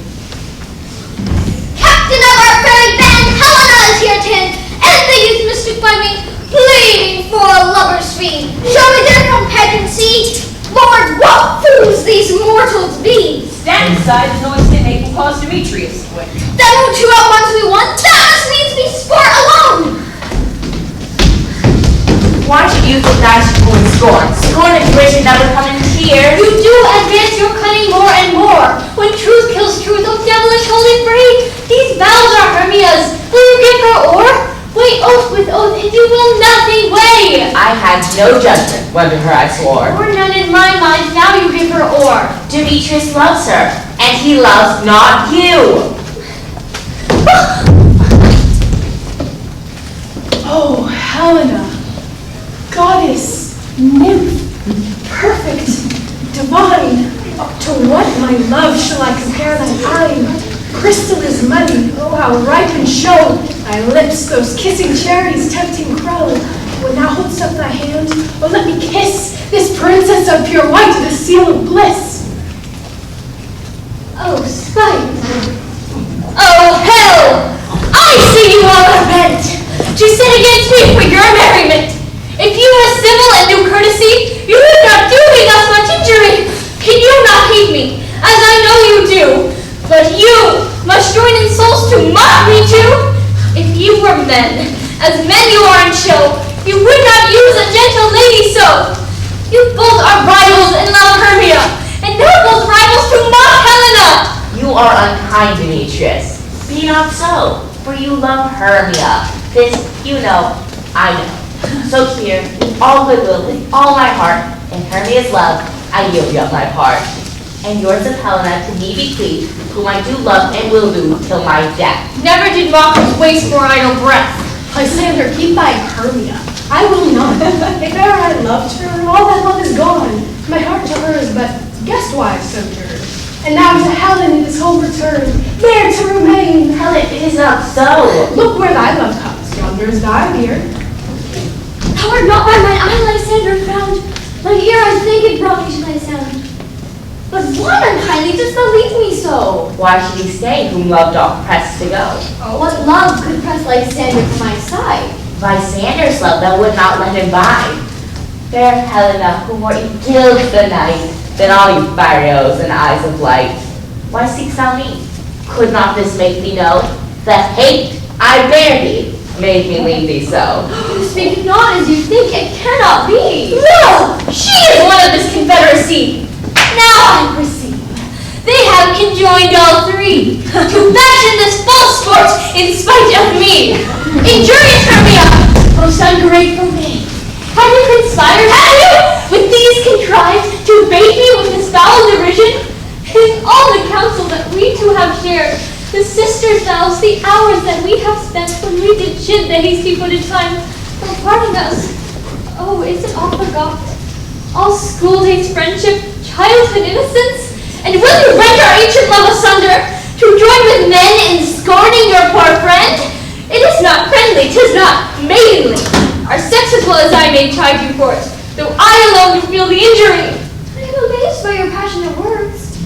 Captain of our fairy band, Helena is here to end the youth mystic by me, pleading for a lover's fee. Shall we dare from pageancy? Lord, what fools these mortals be! Stand aside, the noise can make will cause Demetrius to win. Then will 2 at once we want, that must needs be sport alone! Why should you think I should pull in scorn? Scorn and wish should never come in tears. You do advance your cunning more and more. When truth kills truth, oh devilish holy free, these vows are Hermia's. Will you give her o'er? Weigh oath with oath, and you will nothing weigh. I had no judgment whether her I swore. Or none in my mind, now you give her o'er. Demetrius loves her, and he loves not you. Oh, Helena, goddess, nymph, perfect, divine. To what, my love, shall I compare thine eye? Crystal is money, oh how ripe and show thy lips, those kissing cherries, tempting crow. When thou holdst up thy hand, oh let me kiss this princess of pure white, the seal of bliss. Oh, spite. Oh, hell! I see you all are bent to sin against me for your merriment. If you were civil and knew courtesy, you would not do me thus much injury. Can you not hate me, as I know you do? But you must join in souls to mock me too. If you were men, as men you are in show, you would not use a gentle lady so. You both are rivals in love, Hermia, and now both rivals to mock Helena. You are unkind, Demetrius. Be not so, for you love Hermia. This, you know, I know. So here, with all goodwill, with all my heart, in Hermia's love, I yield you up my part. And yours of Helena to me bequeath, whom I do love and will do till my death. Never did mockers waste more idle breath. Lysander, keep thy Hermia. I will not. If ever I loved her, all that love is gone. My heart to her is but guest-wise sojourn. And now to Helen it is home returned, there to remain. Helen, it is not so. Look where thy love comes, yonder is thy dear. Thou art not by mine eye, Lysander, found. Like here I think it brought me to my sound. But why unkindly dost thou leave me so? Why should he stay, whom love doth press to go? What love could press Lysander to my side? Lysander's love that would not let him bide. Fair Helena, who more gilds the night than all you Pharaohs and eyes of light. Why seekst thou me? Could not this make thee know that hate I bear thee made me leave thee so? You speak not as you think, it cannot be. No! She is one of this confederacy. Now I perceive. They have conjoined all three to fashion this false sport in spite of me. Injurious Hermia, most ungrateful maid. Have you conspired, have you, with these contrived to bait me with this foul derision? In all the counsel that we two have shared, the sisters' vows, the hours that we have spent when we did chid the hasty-footed time for parting us. Oh, is it all forgot? All school days friendship, childhood innocence? And will you rend our ancient love asunder to join with men in scorning your poor friend? It is not friendly, 'tis not maidenly. Our sex as well as I may chide you for it, though I alone do feel the injury. I am amazed by your passionate words.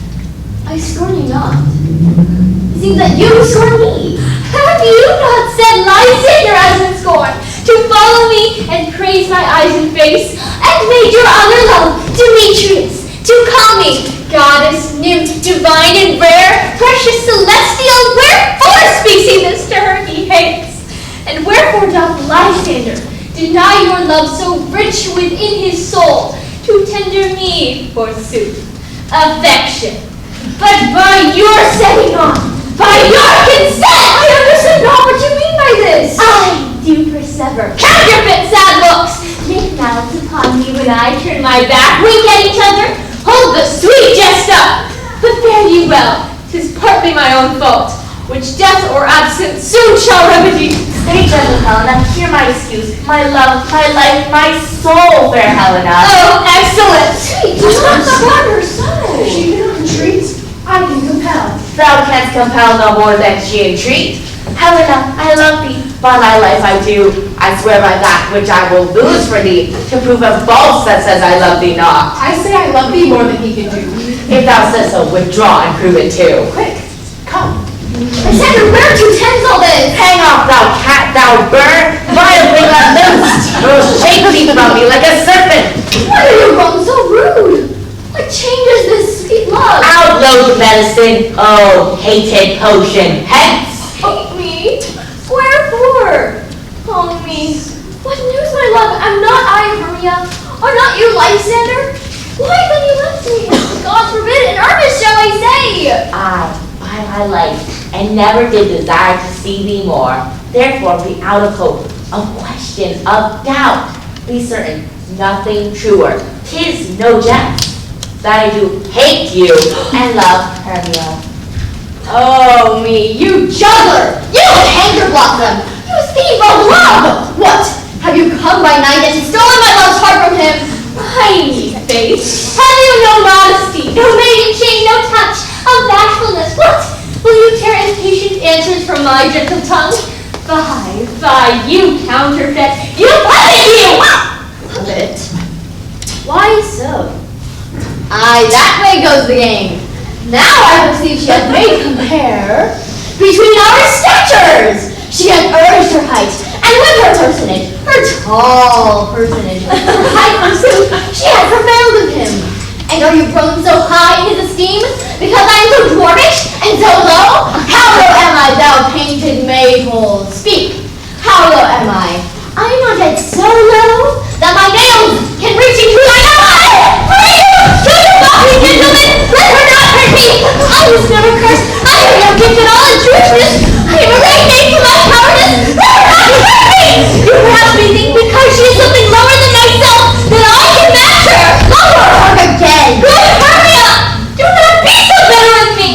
I scorn you not. It seems that you scorn me. Have you not said Lysander as in scorn, to follow me and praise my eyes and face, and made your other love, Demetrius, to call me goddess, nymph, divine and rare, precious celestial? Wherefore speaks he this to her he hates? And wherefore doth Lysander deny your love so rich within his soul, to tender me, forsooth, affection? but by your setting off, by your consent! I understand not what you mean by this! I do persever. Counterfeit sad looks! Make mouths upon me when I turn my back, wink at each other, hold the sweet jest up! But fare ye well, 'tis partly my own fault, which death or absence soon shall remedy. Stay gentle, Helena. Hear my excuse. My love, my life, my soul, fair Helena. Oh, excellent! Sweet, do not scorn her so. She cannot entreat. I can compel. Thou canst compel no more than she entreat. Helena, I love thee. By my life I do. I swear by that which I will lose for thee, to prove a false that says I love thee not. I say I love thee more than he can do. If thou says so, withdraw and prove it too. Quick, come. Lysander, where to tends all this? Hang off, thou cat, thou bird, violently let loose. Will shake thee from me like a serpent. Why are you grown so rude? What changes this sweet love? Outload medicine, oh hated potion, hence. Hate me? Wherefore? Oh me, what news, my love? Am not I Hermia? Are not you Lysander? Why then you left me? God forbid, in earnest shall I say. I, by my life, and never did desire to see thee more. Therefore be out of hope, of question, of doubt. Be certain, nothing truer. 'Tis no jest that I do hate you and love Hermia. Oh me, you juggler! You anger blossom! You thief of love! What? Have you come by night and stolen my love's heart from him? Tiny face! Have you no modesty, no maiden shame, no touch of bashfulness? What? Will you tear impatient answers from my gentle tongue? Fie, you counterfeit! You puppet, you! Puppet? Why so? Aye, that way goes the game. Now I perceive she hath made compare between our statures. She hath urged her height, and with her personage, her tall personage, her high pursuit, she hath prevailed with him. And are you grown so high in his esteem, because I am so dwarfish and so low? How low am I, thou painted maypole? Speak, how low am I? I am not yet so low that my nails can reach into thy eye. Free you! Kill your body, gentlemen! Let her not hurt me! I was never cursed. I am no gift at all in Jewishness. I am a great name for my cowardice. Let her not hurt me! You perhaps may think because she is something lower than myself that I can match her. Lower her again. Good Hermia! Do not be so bitter with me!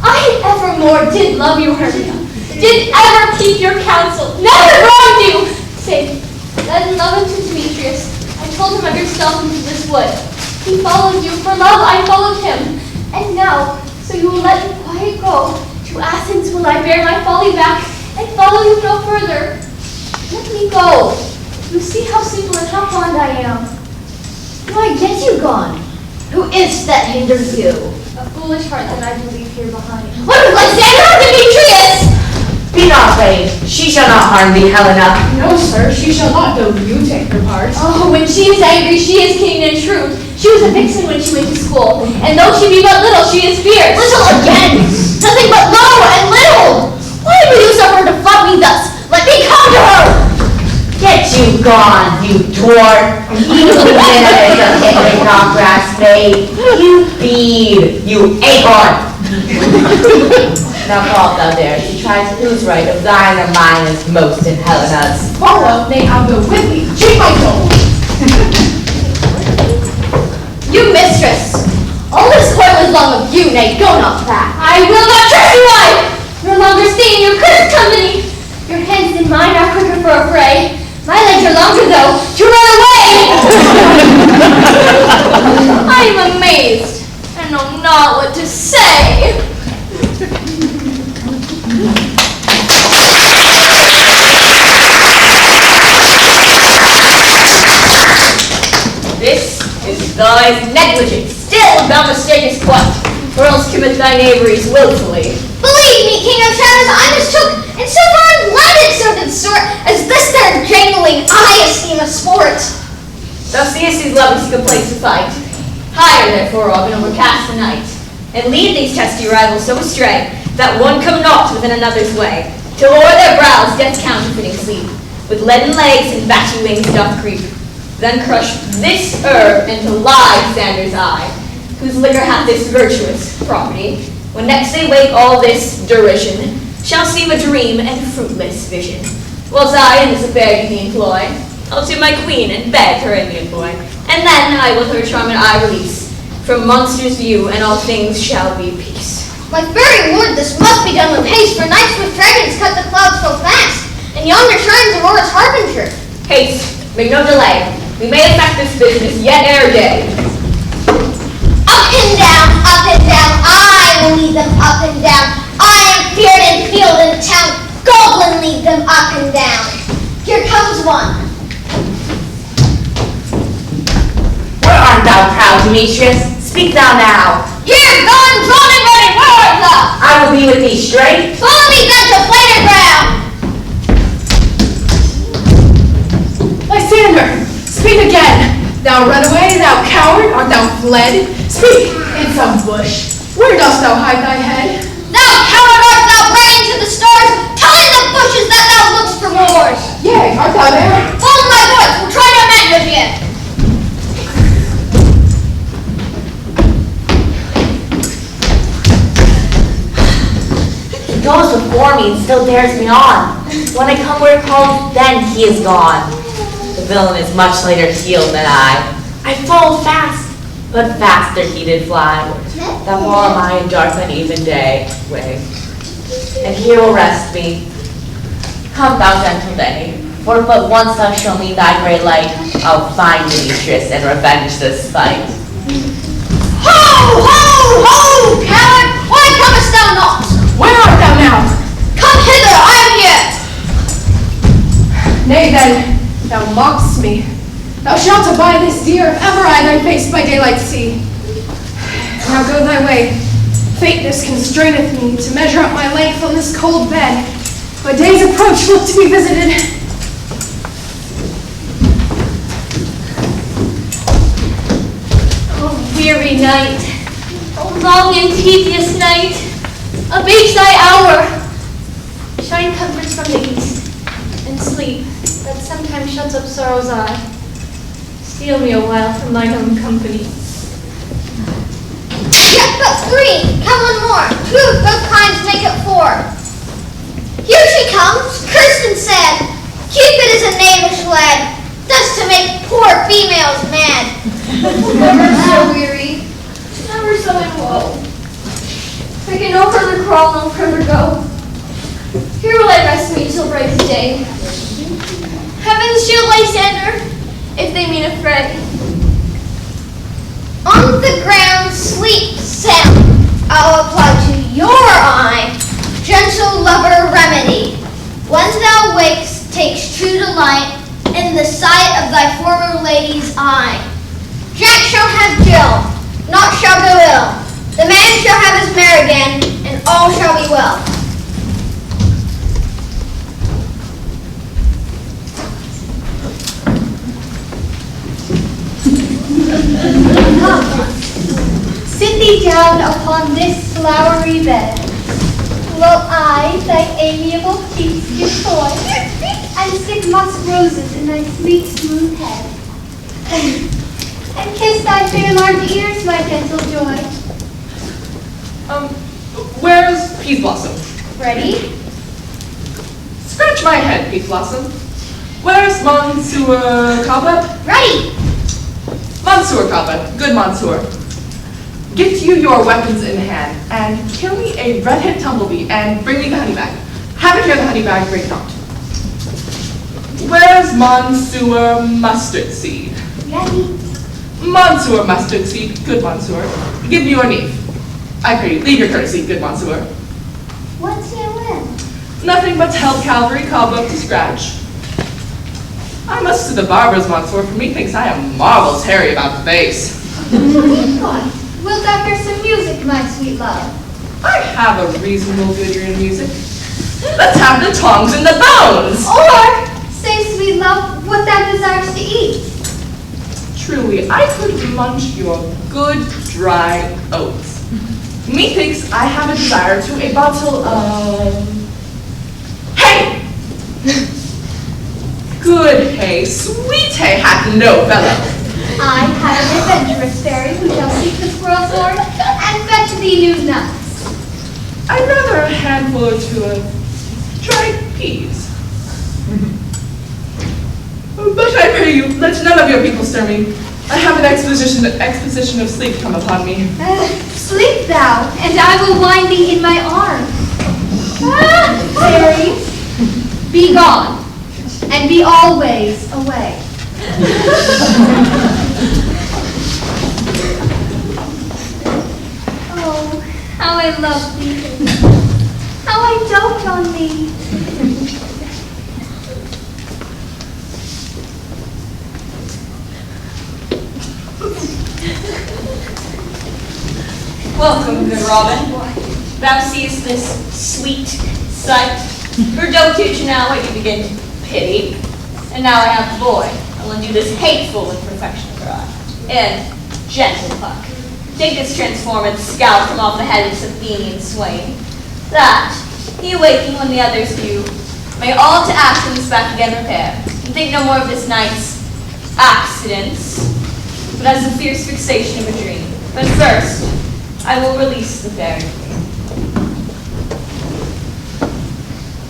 I evermore did love you, Hermia. Did ever keep your counsel. Never wronged you! Say, that in love unto Demetrius, I told him of yourself into this wood. He followed you, for love I followed him. And now, so you will let me quiet go, to Athens will I bear my folly back, and follow you no further. Let me go. You see how simple and how fond I am. Why get you gone? Who is that hinders you? A foolish heart that I believe here behind. What is Lysander or Demetrius? Be not afraid, she shall not harm thee, Helena. No, sir, she shall not, though you take her part. Oh, when she is angry, she is keen and shrewd. She was a vixen when she went to school, and though she be but little, she is fierce. Little again! Nothing but low and little! Why will you suffer her to flout me thus? Let me come to her! Get you gone, you dwarf. You winners of Henry Knobgrass maid. You bead, you acorn. Now fall thou there, she tries whose right of thine or mine is most in Helena's. Follow, nay, I'll go with thee. Take my soul. You mistress! All this court was long of you, nay, go not back. I will not trust you, wife! No longer stay in your cursed company. Your hands and mine are quicker for a fray. My legs are longer, though, to run away! I am amazed, and know not what to say. This is thy negligence. Still thou mistakest quite, or else commit thy knaveries willfully. Believe me, King of Shadows, I mistook, and so far landed so good sort, as this there jangling I esteem a sport. Thou seest these lovers seek a place to fight. Higher, therefore, up and overcast the night, and lead these testy rivals so astray, that one come not within another's way, till o'er their brows death's counterfeiting sleep, with leaden legs and batchy wings doth creep. Then crush this herb into Lysander's eye, whose liquor hath this virtuous property, when next they wake all this derision, shall seem a dream and fruitless vision. Whilst I in this affair do employ, I'll to my queen and beg her Indian boy, and then I with her charming eye release, from monsters view, and all things shall be peace. My very lord, this must be done with haste, for nights with dragons cut the clouds so fast, and yonder shines Aurora's harbinger. Haste, make no delay, we may effect this business yet ere day. Up and down, I will lead them up and down. I am feared in field and town, goblin lead them up and down. Here comes one. Where art thou, proud Demetrius? Speak thou now. Here, gone, drawn and ready, where art thou? I will be with thee straight. Follow me then to plainer ground. Lysander, speak again. Thou runaway, thou coward, art thou fled? Speak, in some bush. Where dost thou hide thy head? Thou coward, art thou praying to the stars? Tell in the bushes that thou look'st for wars. Yea, art thou there? Hold my voice, we'll try no magic yet. He goes before me and still dares me on. When I come where called, then he is gone. The villain is much lighter heeled than I. I followed fast, but faster he did fly. That fall am I in dark uneven day way. And here will rest me. Come thou gentle day, for but once thou show me thy great light, I'll find Demetrius and revenge this fight. Ho, ho, ho, coward! Why comest thou not? Where art thou now? Come hither, I am here. Nay then, thou mockst me. Thou shalt abide this dear, if ever I thy face by daylight see. Now go thy way. Faintness constraineth me to measure up my length on this cold bed. My day's approach look to be visited. Oh, weary night, oh, long and tedious night, abate thy hour. Shine comforts from the east, and sleep that sometimes shuts up sorrow's eye. Steal me a while from thine own company. Yet but three, come one more. Two of both kinds make it four. Here she comes, cursed and sad. Cupid is a knavish lad, thus to make poor females mad. Never so weary, never so in woe. I can no further crawl, no further go. Here will I rest me till break of day. Heaven's shield, Lysander, if they mean a fray. On the ground, sleep sound. I'll apply to your eye, gentle lover remedy. When thou wakes, takes true delight in the sight of thy former lady's eye. Jack shall have Jill, naught shall go ill. The man shall have his mare again, and all shall be well. Sit thee down upon this flowery bed, while I thy amiable cheeks do toy, and stick musk roses in thy sweet smooth head, and kiss thy fair large ears, my gentle joy. Where's Peas Blossom? Ready? Scratch my head, Peas Blossom. Where's Monsieur Cobweb? Ready! Monsieur Cobweb, good Monsieur. Get you your weapons in hand, and kill me a red-head tumblebee, and bring me the honey bag. Have it here, the honey bag, bring it not. Where's Monsieur Mustard Seed? Ready? Monsieur Mustard Seed, good Monsieur. Give me your knee. I pray you, leave your courtesy, good Monsieur. What's your whim? Nothing but held cavalry cobweb to scratch. I must to the barber's, Monsieur, for methinks I am marvelous hairy about the face. What? Wilt thou hear some music, my sweet love? I have a reasonable good ear in music. Let's have the tongs and the bones. Or, say, sweet love, what thou desires to eat. Truly, I could munch your good dry oats. Methinks I have a desire to a bottle of hay. Good hay, sweet hay hath no fellow. I have an adventurous fairy who shall seek the squirrel's horn and fetch thee new nuts. I'd rather a handful or two of dried peas. But I pray you, let none of your people stir me. I have an exposition of sleep come upon me. Sleep thou, and I will wind thee in my arms. Fairies, be gone, and be always away. Oh, how I love thee. How I dote on thee. Welcome, good Robin. Thou seest this sweet sight. For dotage now what you begin to pity. And now I have the boy. I will do this hateful imperfection of her eye. And gentle Puck. Take this transformed scout from off the head of this Athenian swain. That, he awaking when the others do, may all to actions back again repair. And think no more of this night's accidents, but as the fierce fixation of a dream. But first, I will release the fairy.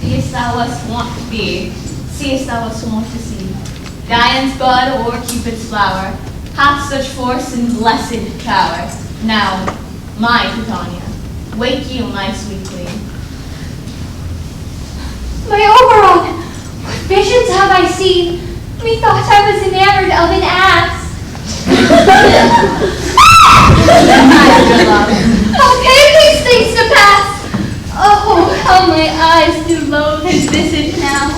Seest thou wast wont to be, seest thou wast wont to see, Dian's bud or Cupid's flower, hath such force and blessed power. Now, my Titania, wake you, my sweet queen. My Oberon, what visions have I seen? Methought I was enamored of an ass. How came these things to pass? Oh, how my eyes do loathe his visage now.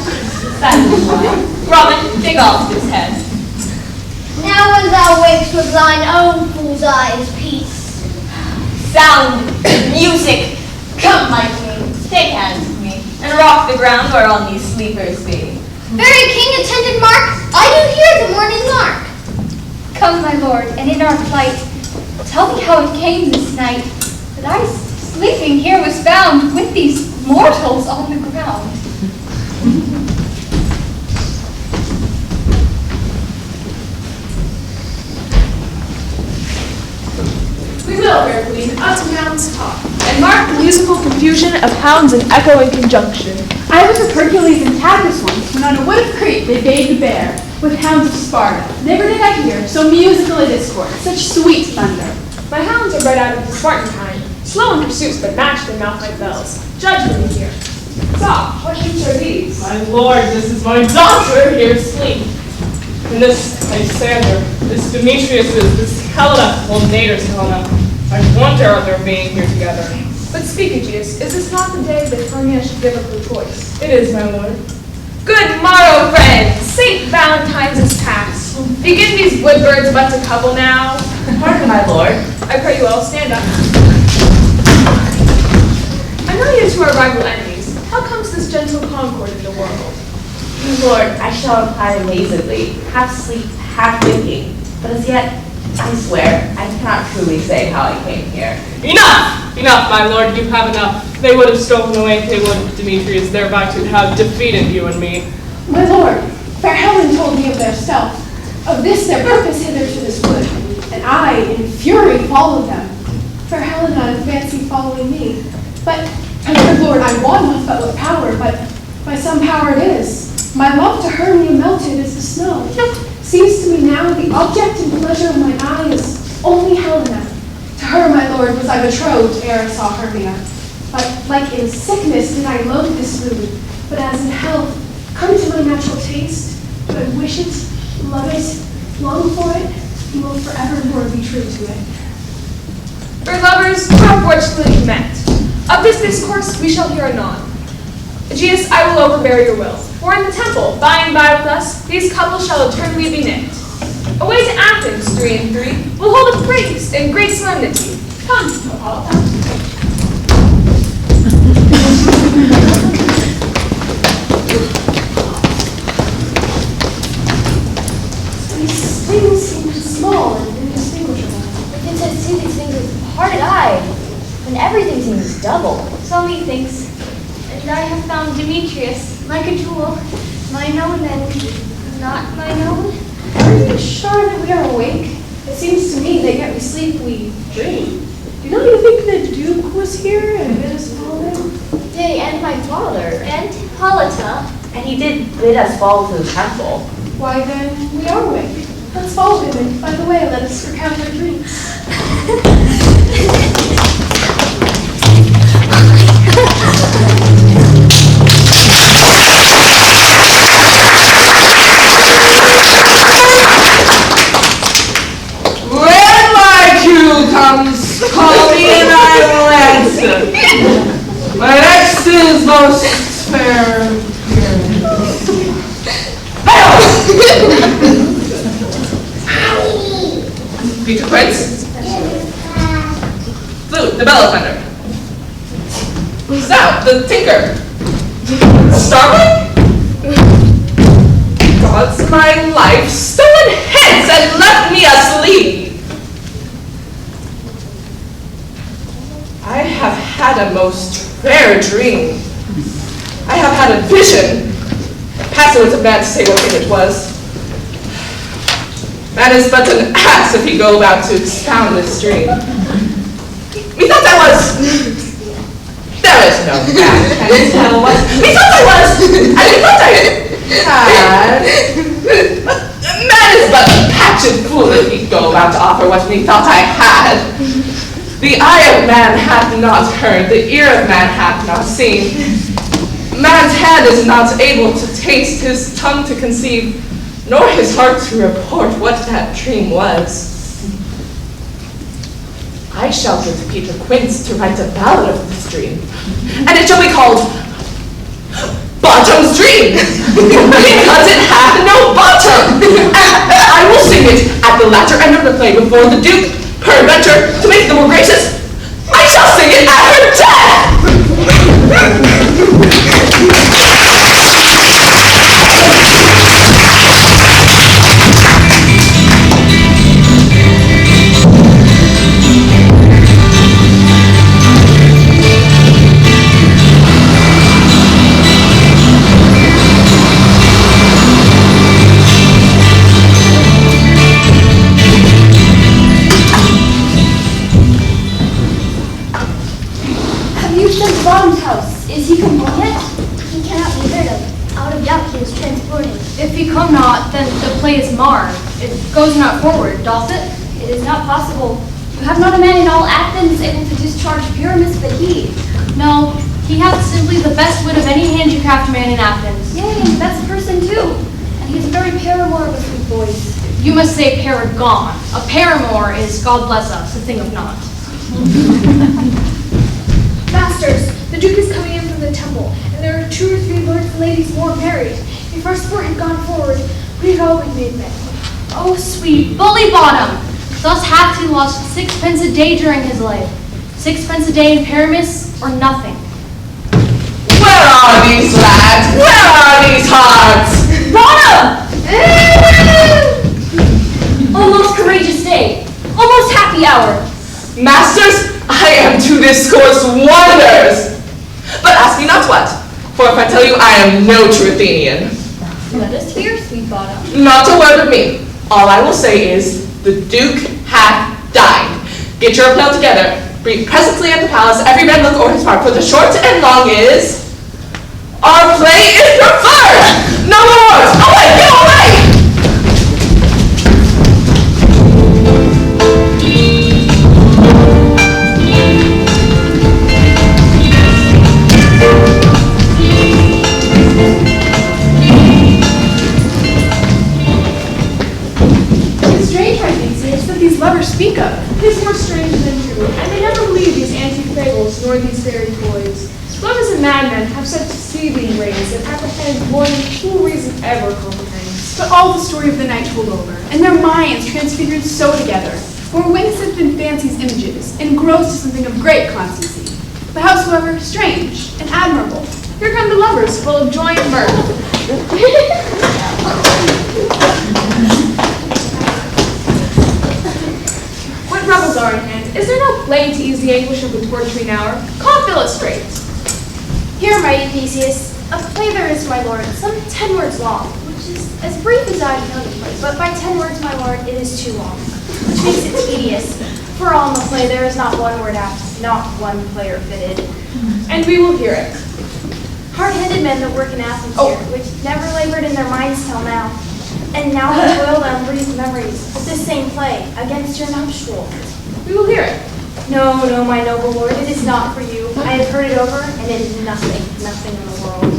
Robin, take off this head. Now when thou wakes with thine own fool's eyes, peace. Sound, music, come, my queen, take hands with me, and rock the ground whereon these sleepers be. Very king-attended Mark, I do hear the morning lark. Come, my lord, and in our flight, tell me how it came this night that I, sleeping here, was found with these mortals on the ground. We will, fair queen, up to hounds talk, and mark the musical confusion of hounds and echo in conjunction. I was with Hercules and Cadmus once, when on a wood of Crete they bade the bear, with hounds of Sparta. Never did I hear so musical a discord, such sweet thunder. My hounds are bred out of the Spartan kind, slow in pursuits but match their mouth like bells. Judge when you hear. Soft, what shoots are these? My lord, this is my daughter here asleep. And this Lysander, this Demetrius, this Helena, old Nader's Helena. I wonder at their being here together. But speak, Aegeus, is this not the day that Hermia should give up her voice? It is, my lord. Good morrow, friends! St. Valentine's is past. Begin these wood birds but to couple now. Pardon, my lord. I pray you all stand up. I know you two are rival enemies. How comes this gentle concord in the world? Lord, I shall reply amazedly, half sleep, half waking. But as yet, I swear, I cannot truly say how I came here. Enough! Enough, my lord, you have enough. They would have stolen away, they would, Demetrius, thereby to have defeated you and me. My lord, fair Helen told me of their stealth, of this their purpose hither to this wood, and I, in fury, followed them. Fair Helena in fancy following me. But, my good lord, I wot not but with power, but by some power it is. My love to Hermia melted as the snow. Seems to me now the object and pleasure of my eye is only Helena. To her, my lord, was I betrothed ere I saw Hermia. But like in sickness did I loathe this food, but as in health, come to my natural taste, do I wish it, love it, long for it, and will forevermore be true to it. For lovers who are fortunately met. Of this discourse we shall hear anon. Aegeus, I will overbear your will. For in the temple, by and by with us, these couples shall eternally be knit. Away to Athens, 3 and 3, we'll hold a feast in great solemnity. Come, Apollo. These things seem small and indistinguishable. We can see these things with hard eye, when everything seems double. So methinks, and I have found Demetrius, like a jewel, mine own and not mine own. Are you sure that we are awake? It seems to me that yet we sleep, we dream. Do not you think the Duke was here and bid us follow? Yea, and my father. And Hippolyta. And he did bid us fall to the temple. Why then, we are awake. Let's follow him, and by the way, let us recount our dreams. When my cue comes, call me and I will answer. My next is most fair. Peter Quince. Flute, the bellows bender. Stout, the tinker. Starling? God's my life, stolen hence and left me asleep. I have had a most rare dream. I have had a vision. Pass it with a man to say what thing it was. Man is but an ass if he go about to expound this dream. Methought I was. There is no man can tell what. Methought I was. And methought I had. Man is but a patched fool if he go about to offer what methought I had. The eye of man hath not heard, the ear of man hath not seen. Man's hand is not able to taste, his tongue to conceive, nor his heart to report what that dream was. I shall give to Peter Quince to write a ballad of this dream, and it shall be called Bottom's Dream, because it had no bottom. And I will sing it at the latter end of the play before the Duke, peradventure, to make the more gracious. I shall sing it at her death. Bottom's house. Is he come home yet? He cannot be heard of. Out of doubt he is transported. If he come not, then the play is marred. It goes not forward, doth it? It is not possible. You have not a man in all Athens able to discharge Pyramus but he. No, he hath simply the best wit of any handicraft man in Athens. Yea, and the best person too. And he is a very paramour of a sweet voice. You must say paragon. A paramour is, God bless us, a thing of naught. Masters, the Duke is coming in from the temple, and there are 2 or 3 lords and ladies more married. If our sport had gone forward, we had all been made men. Oh, sweet bully bottom! Thus hath he lost 6 pence a day during his life. 6 pence a day in Pyramus, or nothing. Where are these lads? Where are these hearts? Bottom! Almost courageous day. Almost happy hour. Masters, I am to discourse wonders. But ask me not what, for if I tell you I am no true Athenian. Let us hear, sweet bottom. Not a word of me. All I will say is, the Duke hath dined. Get your appeal together. Brief presently at the palace, every man look o'er his part, for the short and long is, our play is preferred. No more words. Away, get away. These lovers speak of. It is more strange than true, and they never believe these antique fables nor these fairy toys. Lovers and madmen have such deceiving ways and apprehend more than true reason ever comprehends. But all the story of the night told over, and their minds transfigured so together, were winsome in fancy's images, engrossed to something of great constancy. But howsoever, strange and admirable. Here come the lovers, full of joy and mirth. What rebels are in hand? Is there no play to ease the anguish of the torturing hour? Call illustrate. Here, mighty Theseus, a play there is, my lord, some 10 words long, which which is as brief as I can put, but by 10 words, my lord, it is too long, which makes it tedious. For all in the play, there is not one word apt, not one player fitted. And we will hear it. Hard-headed men that work in Athens here, which never labored in their minds till now, and now have toiled on breathed memories of this same play against your nuptial. We will hear it. No, no, my noble lord, it is not for you. I have heard it over, and it is nothing, nothing in the world.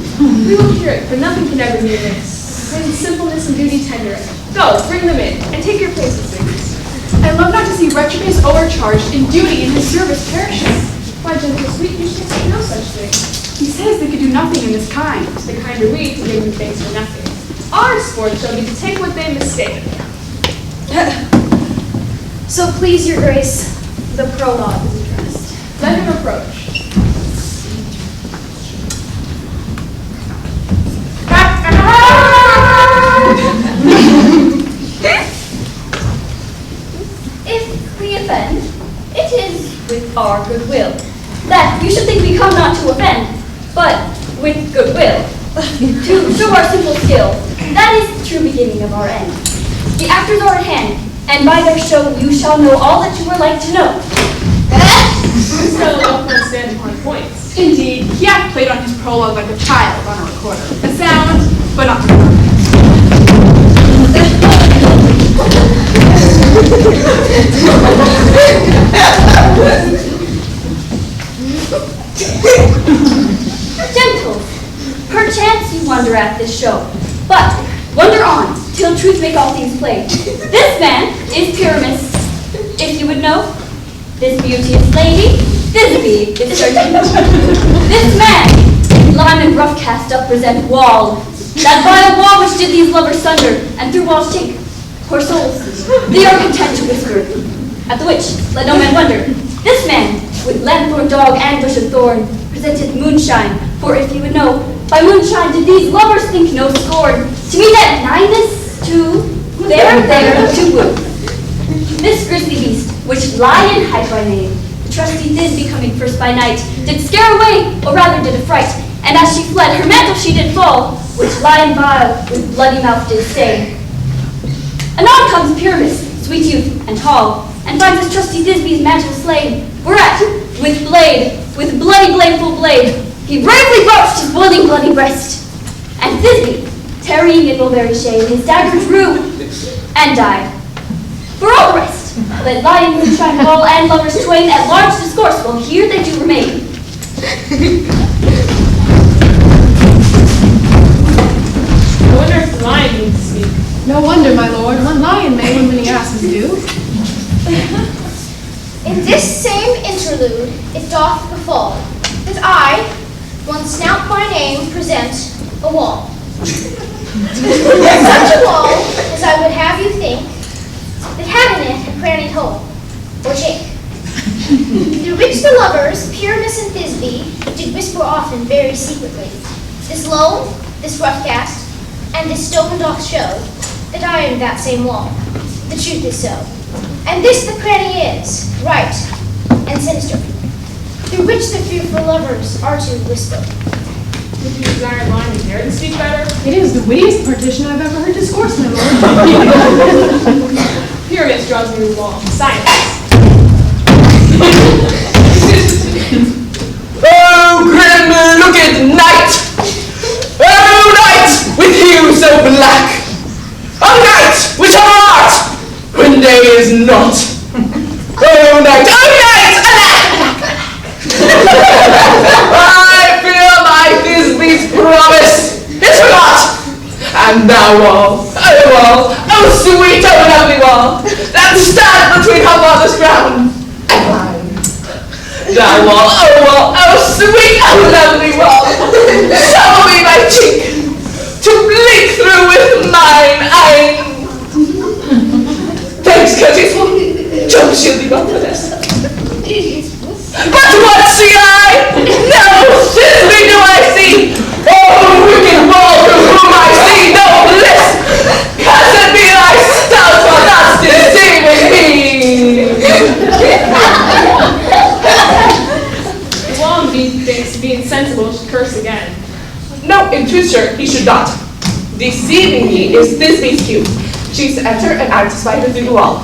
We will hear it, for nothing can ever be amiss. When simpleness and duty tender it. Go, bring them in, and take your places, ladies. I love not to see Retrobus overcharged in duty in his service perishing. My gentle sweet, you should say no such thing. He says they could do nothing in this kind. The kinder we to give them thanks for nothing. Our sport shall be to take what they mistake. So please your grace, the prologue is addressed. Let him approach. If we offend, it is with our goodwill. That you should think we come not to offend, but with goodwill. To show our simple skill, that is the true beginning of our end. The actors are at hand, and by their show you shall know all that you are like to know. This fellow often stand upon points. Indeed, he hath played on his prologue like a child on a recorder. A sound, but not Gentle, perchance you wonder at this show, but wonder on, till truth make all things plain. This man is Pyramus, if you would know. This beauteous lady, Thisbe, is certain. This man, lime and rough cast up present wall, that vile wall which did these lovers sunder, and through walls shake, poor souls, they are content to whisper, at the which let no man wonder. This man, with lanthorn dog and bush of thorn, presented moonshine, for if you would know, by moonshine did these lovers think no scorn, to me that nighness to there to woo. This grisly beast, which lion hight by name, the trusty Thisbe coming first by night, did scare away, or rather did affright, and as she fled, her mantle she did fall, which lion vile with bloody mouth did stain. Anon comes Pyramus, sweet youth and tall, and finds his trusty Thisbe's mantle slain, whereat, with bloody blameful blade, he bravely broached his boiling bloody breast. And Thisbe, tarrying in mulberry shade, his dagger drew, and died. For all the rest, let lion, moonshine, wall, and lovers twain at large discourse, while here they do remain. I wonder if the lion needs to speak. No wonder, my lord. One lion may when many asses do. In this same interlude, it doth befall that I, one snout by name, present a wall. Such a wall as I would have you think that had in it a crannied hole, or chink, through which the lovers, Pyramus and Thisbe, did whisper often very secretly. This low, this rough cast, and this stone doth show that I am that same wall. The truth is so. And this the cranny is, right and sinister, through which the fearful lovers are to whisper. Would you desire lion and dare to speak better? It is the wittiest partition I've ever heard discourse, my lord. Pyramus draws me to the wall. Silence. Oh, grim looked night! Oh, night, with hue so black! Oh, night, which our art, when day is not! Oh, night, alack! I feel my Thisbe's promise is forgot! And thou wall, oh sweet, oh lovely wall, that stand between her father's ground and mine. Thou wall, oh sweet, oh lovely wall, shower me my cheek, to blink through with mine eye. Thanks, courteous one, Job shield thee not for this. But what see I? No Thisbe do I see. Oh, wicked wall, through whom I see no bliss. Cursed be thy stout for thus deceiving me. The wall, methinks, to be insensible, should curse again. No, in truth, sir, he should not. Deceiving me is Thisbe's cue. She's to enter and I'm to spy her through the wall.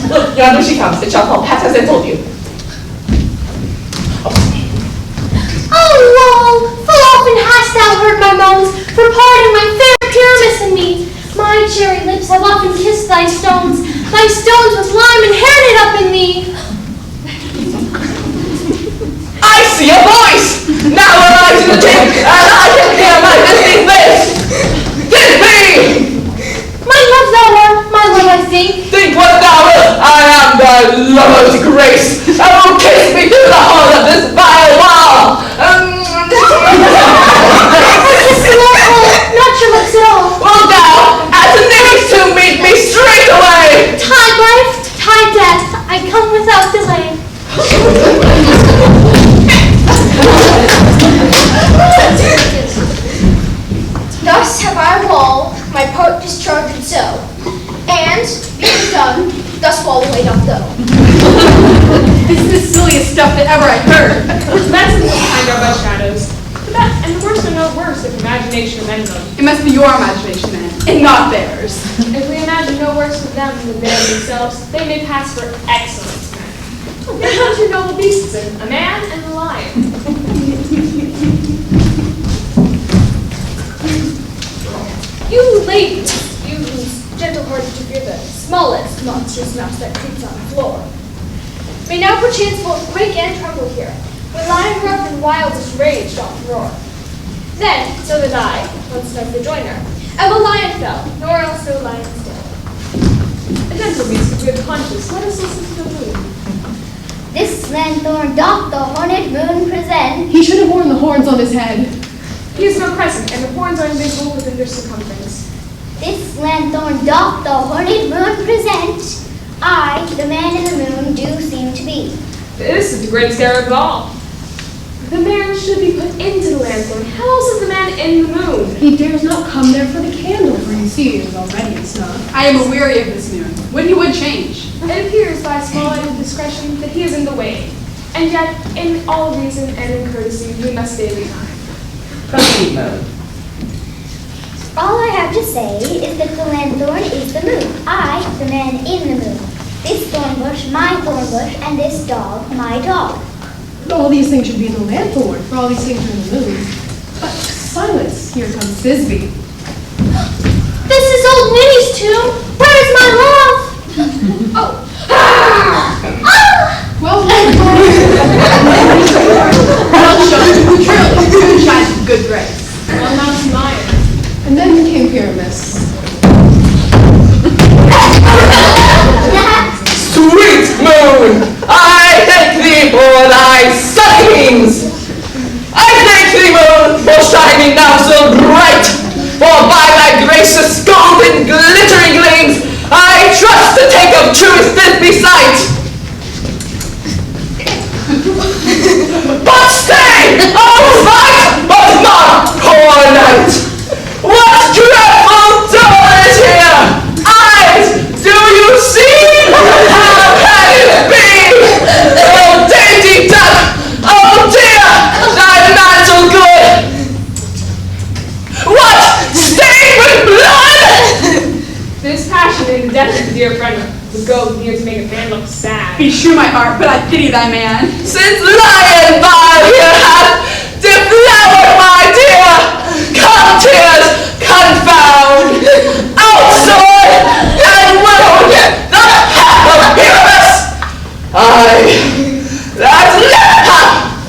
Look, yonder she comes. It shall fall pat as I told you. Oh, wall, full often hast thou heard my moans, for pardon my fair Pyramus and me. My cherry lips have often kissed thy stones with lime inherited up in thee. I see a voice! Now arise in the chamber, and I can hear my distinct lips! Thisbe! My love thou art, my love I think. Think what thou wilt, I am thy lover's grace, and will kiss me through the heart of this vile wall! Not your lips at all. Wilt thou, as a nymphs to meet me straight away? Tide life, tide death, I come without delay. Thus have I wall, my part discharged and so, and, being done, thus fall away doth go. This is the silliest stuff that ever I heard. That's behind our best shadows. And the worst are no worse if imagination amends them. It must be your imagination then, and not theirs. If we imagine no worse of them than they are themselves, they may pass for excellent men. There are two noble beasts, a man and a lion. You ladies, you whose gentle hearts do fear the smallest monstrous mouse that creeps on the floor, may now perchance both quake and tremble here, when lion rough and wildest rage doth roar. Then, so did I, once of the joiner, and the lion fell, nor else no lion still. A gentle beast of good conscience, let us listen to the moon. This lanthorn doth the horned moon present. He should have worn the horns on his head. He is no crescent, and the horns are invisible within their circumference. This lanthorn doth the horned moon present. I, the man in the moon, do seem to be. This is the greatest error of all. The man should be put into the lanthorn. How else is the man in the moon? He dares not come there for the candle, for you see it is already ensnared. I am weary of this moon. When he would change. It appears by small act of discretion that he is in the way. And yet, in all reason and in courtesy, we must stay behind. Proceed, Moon. All I have to say is that the lanthorn is the moon. I, the man in the moon. This thorn bush, my thorn bush, and this dog, my dog. All these things should be in the lanthorn, for all these things are in the moon. But silence, here comes Thisbe. This is old Minnie's tomb. Where is my love? Oh. Well, Well shown. Truly, moon shines with good grace. Well, now to mine. and then came Pyramus. Sweet moon, I thank thee for thy suckings. I thank thee, moon, for shining now so bright. For by thy gracious golden glittering gleams, I trust to take of truest Thisbe sight. But stay, oh light, but not poor night. What dreadful door is here? Eyes, do you see? How can it be? Oh dainty duck, oh dear, thy mantle good. What? Stained with blood? This passion in the death of the dear friend would go near to make a man look sad. Be true my heart, but I pity thy man. Since lion vile here hath deflowered my dear, come tears, confound, out sword, and wound the path of Pyramus. That leper,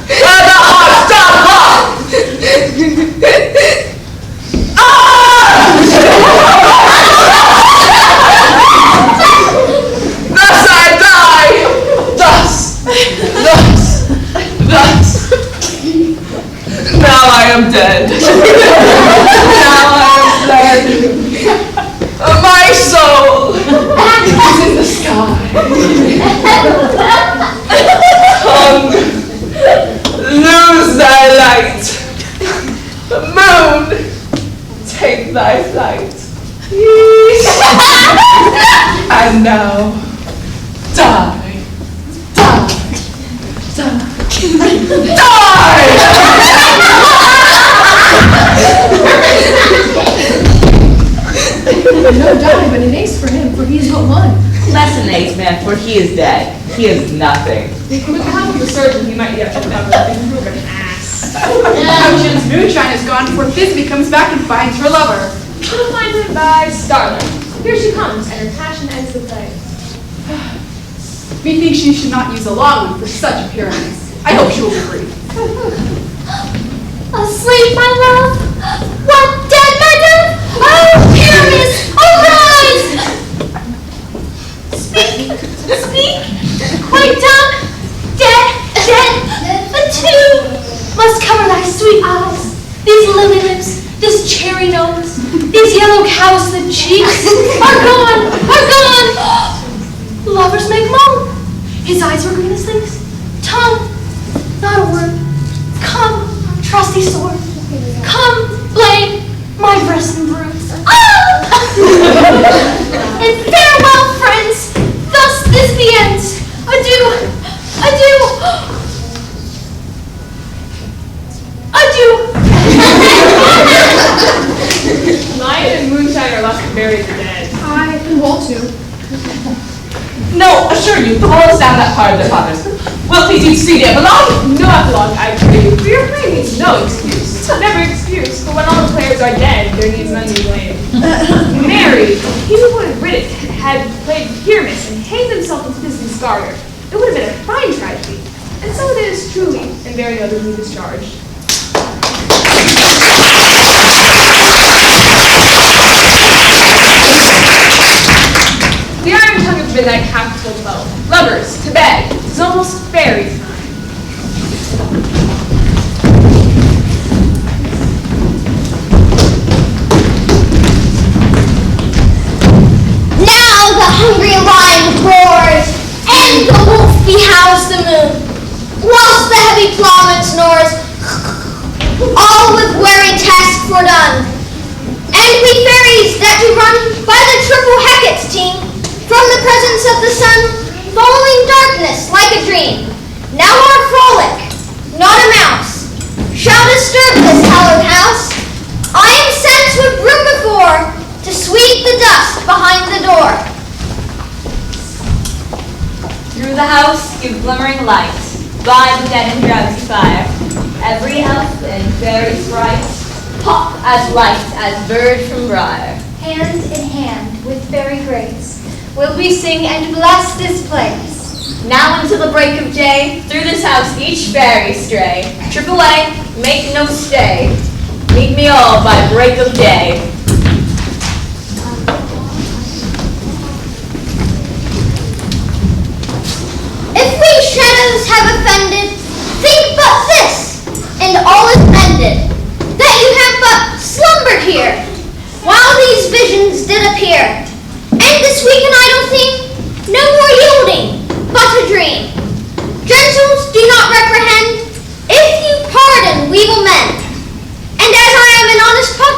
and the heart doth Thus I die! Thus! Now I am dead. Now I am dead. My soul is in the sky. Come, lose thy light. Moon, take thy flight. And now, die, die, die! No die, but an ace for him, for he is but one. Less an ace man, for he is dead. He is nothing. With the help of the surgeon, he might yet recover and prove an ass. Ocean's moonshine is gone before Thisbe comes back and finds her lover. She'll find him by starlight. Here she comes, and her passion ends the play. Methinks she should not use a long one for such appearance. I hope she will be brief. Asleep, my love? What, dead, my dove? Oh, Pyramus, arise! Speak, speak, quite dumb, dead, the tomb must cover thy sweet eyes, these lily lips, this cherry nose, these yellow cowslip cheeks are gone, Lovers make moan, his eyes were green as leaves, tongue, not a word, come, trusty sword, come, blade, my breast and bruise. Ah! And farewell, friends, thus this the ends. Adieu, adieu, adieu. Lion and moonshine are left to bury the dead. I can waltz too. No, assure you, close down that part of the puppet. Will please you see the epilogue? No epilogue, I pray you, for your play needs no excuse. Never excuse, for when all the players are dead, there needs none to blame. Mary, he who would have written had played Pyramus and hanged himself with Thisbe's garter. It would have been a fine tragedy. And so it is truly and very nobly discharged. The iron tongue of midnight hath told 12. Lovers, to bed. 'Tis almost fairy time. Now the hungry lion roars, and the wolf behows the moon, whilst the heavy plowman snores, all with weary task fordone. And we fairies that do run by the triple Hecate's team, from the presence of the sun, following darkness like a dream, now our frolic, not a mouse, shall disturb this hallowed house. I am sent with broom before, to sweep the dust behind the door. Through the house give glimmering light, by the dead and drowsy fire. Every elf and fairy sprite pop as light as bird from briar. Hand in hand with fairy grace, will we sing and bless this place. Now until the break of day, through this house each fairy stray. Trip away, make no stay. Meet me all by break of day. If we shadows have offended, think but this, and all is mended, that you have but slumbered here, while these visions did appear. And this weak and idle theme, no more yielding, but a dream. Gentles, do not reprehend, if you pardon, we will mend. And as I am an honest puck,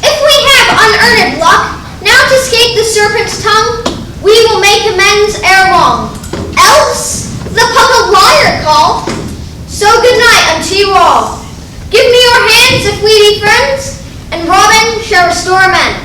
if we have unearned luck, now to escape the serpent's tongue, we will make amends ere long. Else, the puck a liar call. So good night unto you all. Give me your hands if we be friends, and Robin shall restore amends.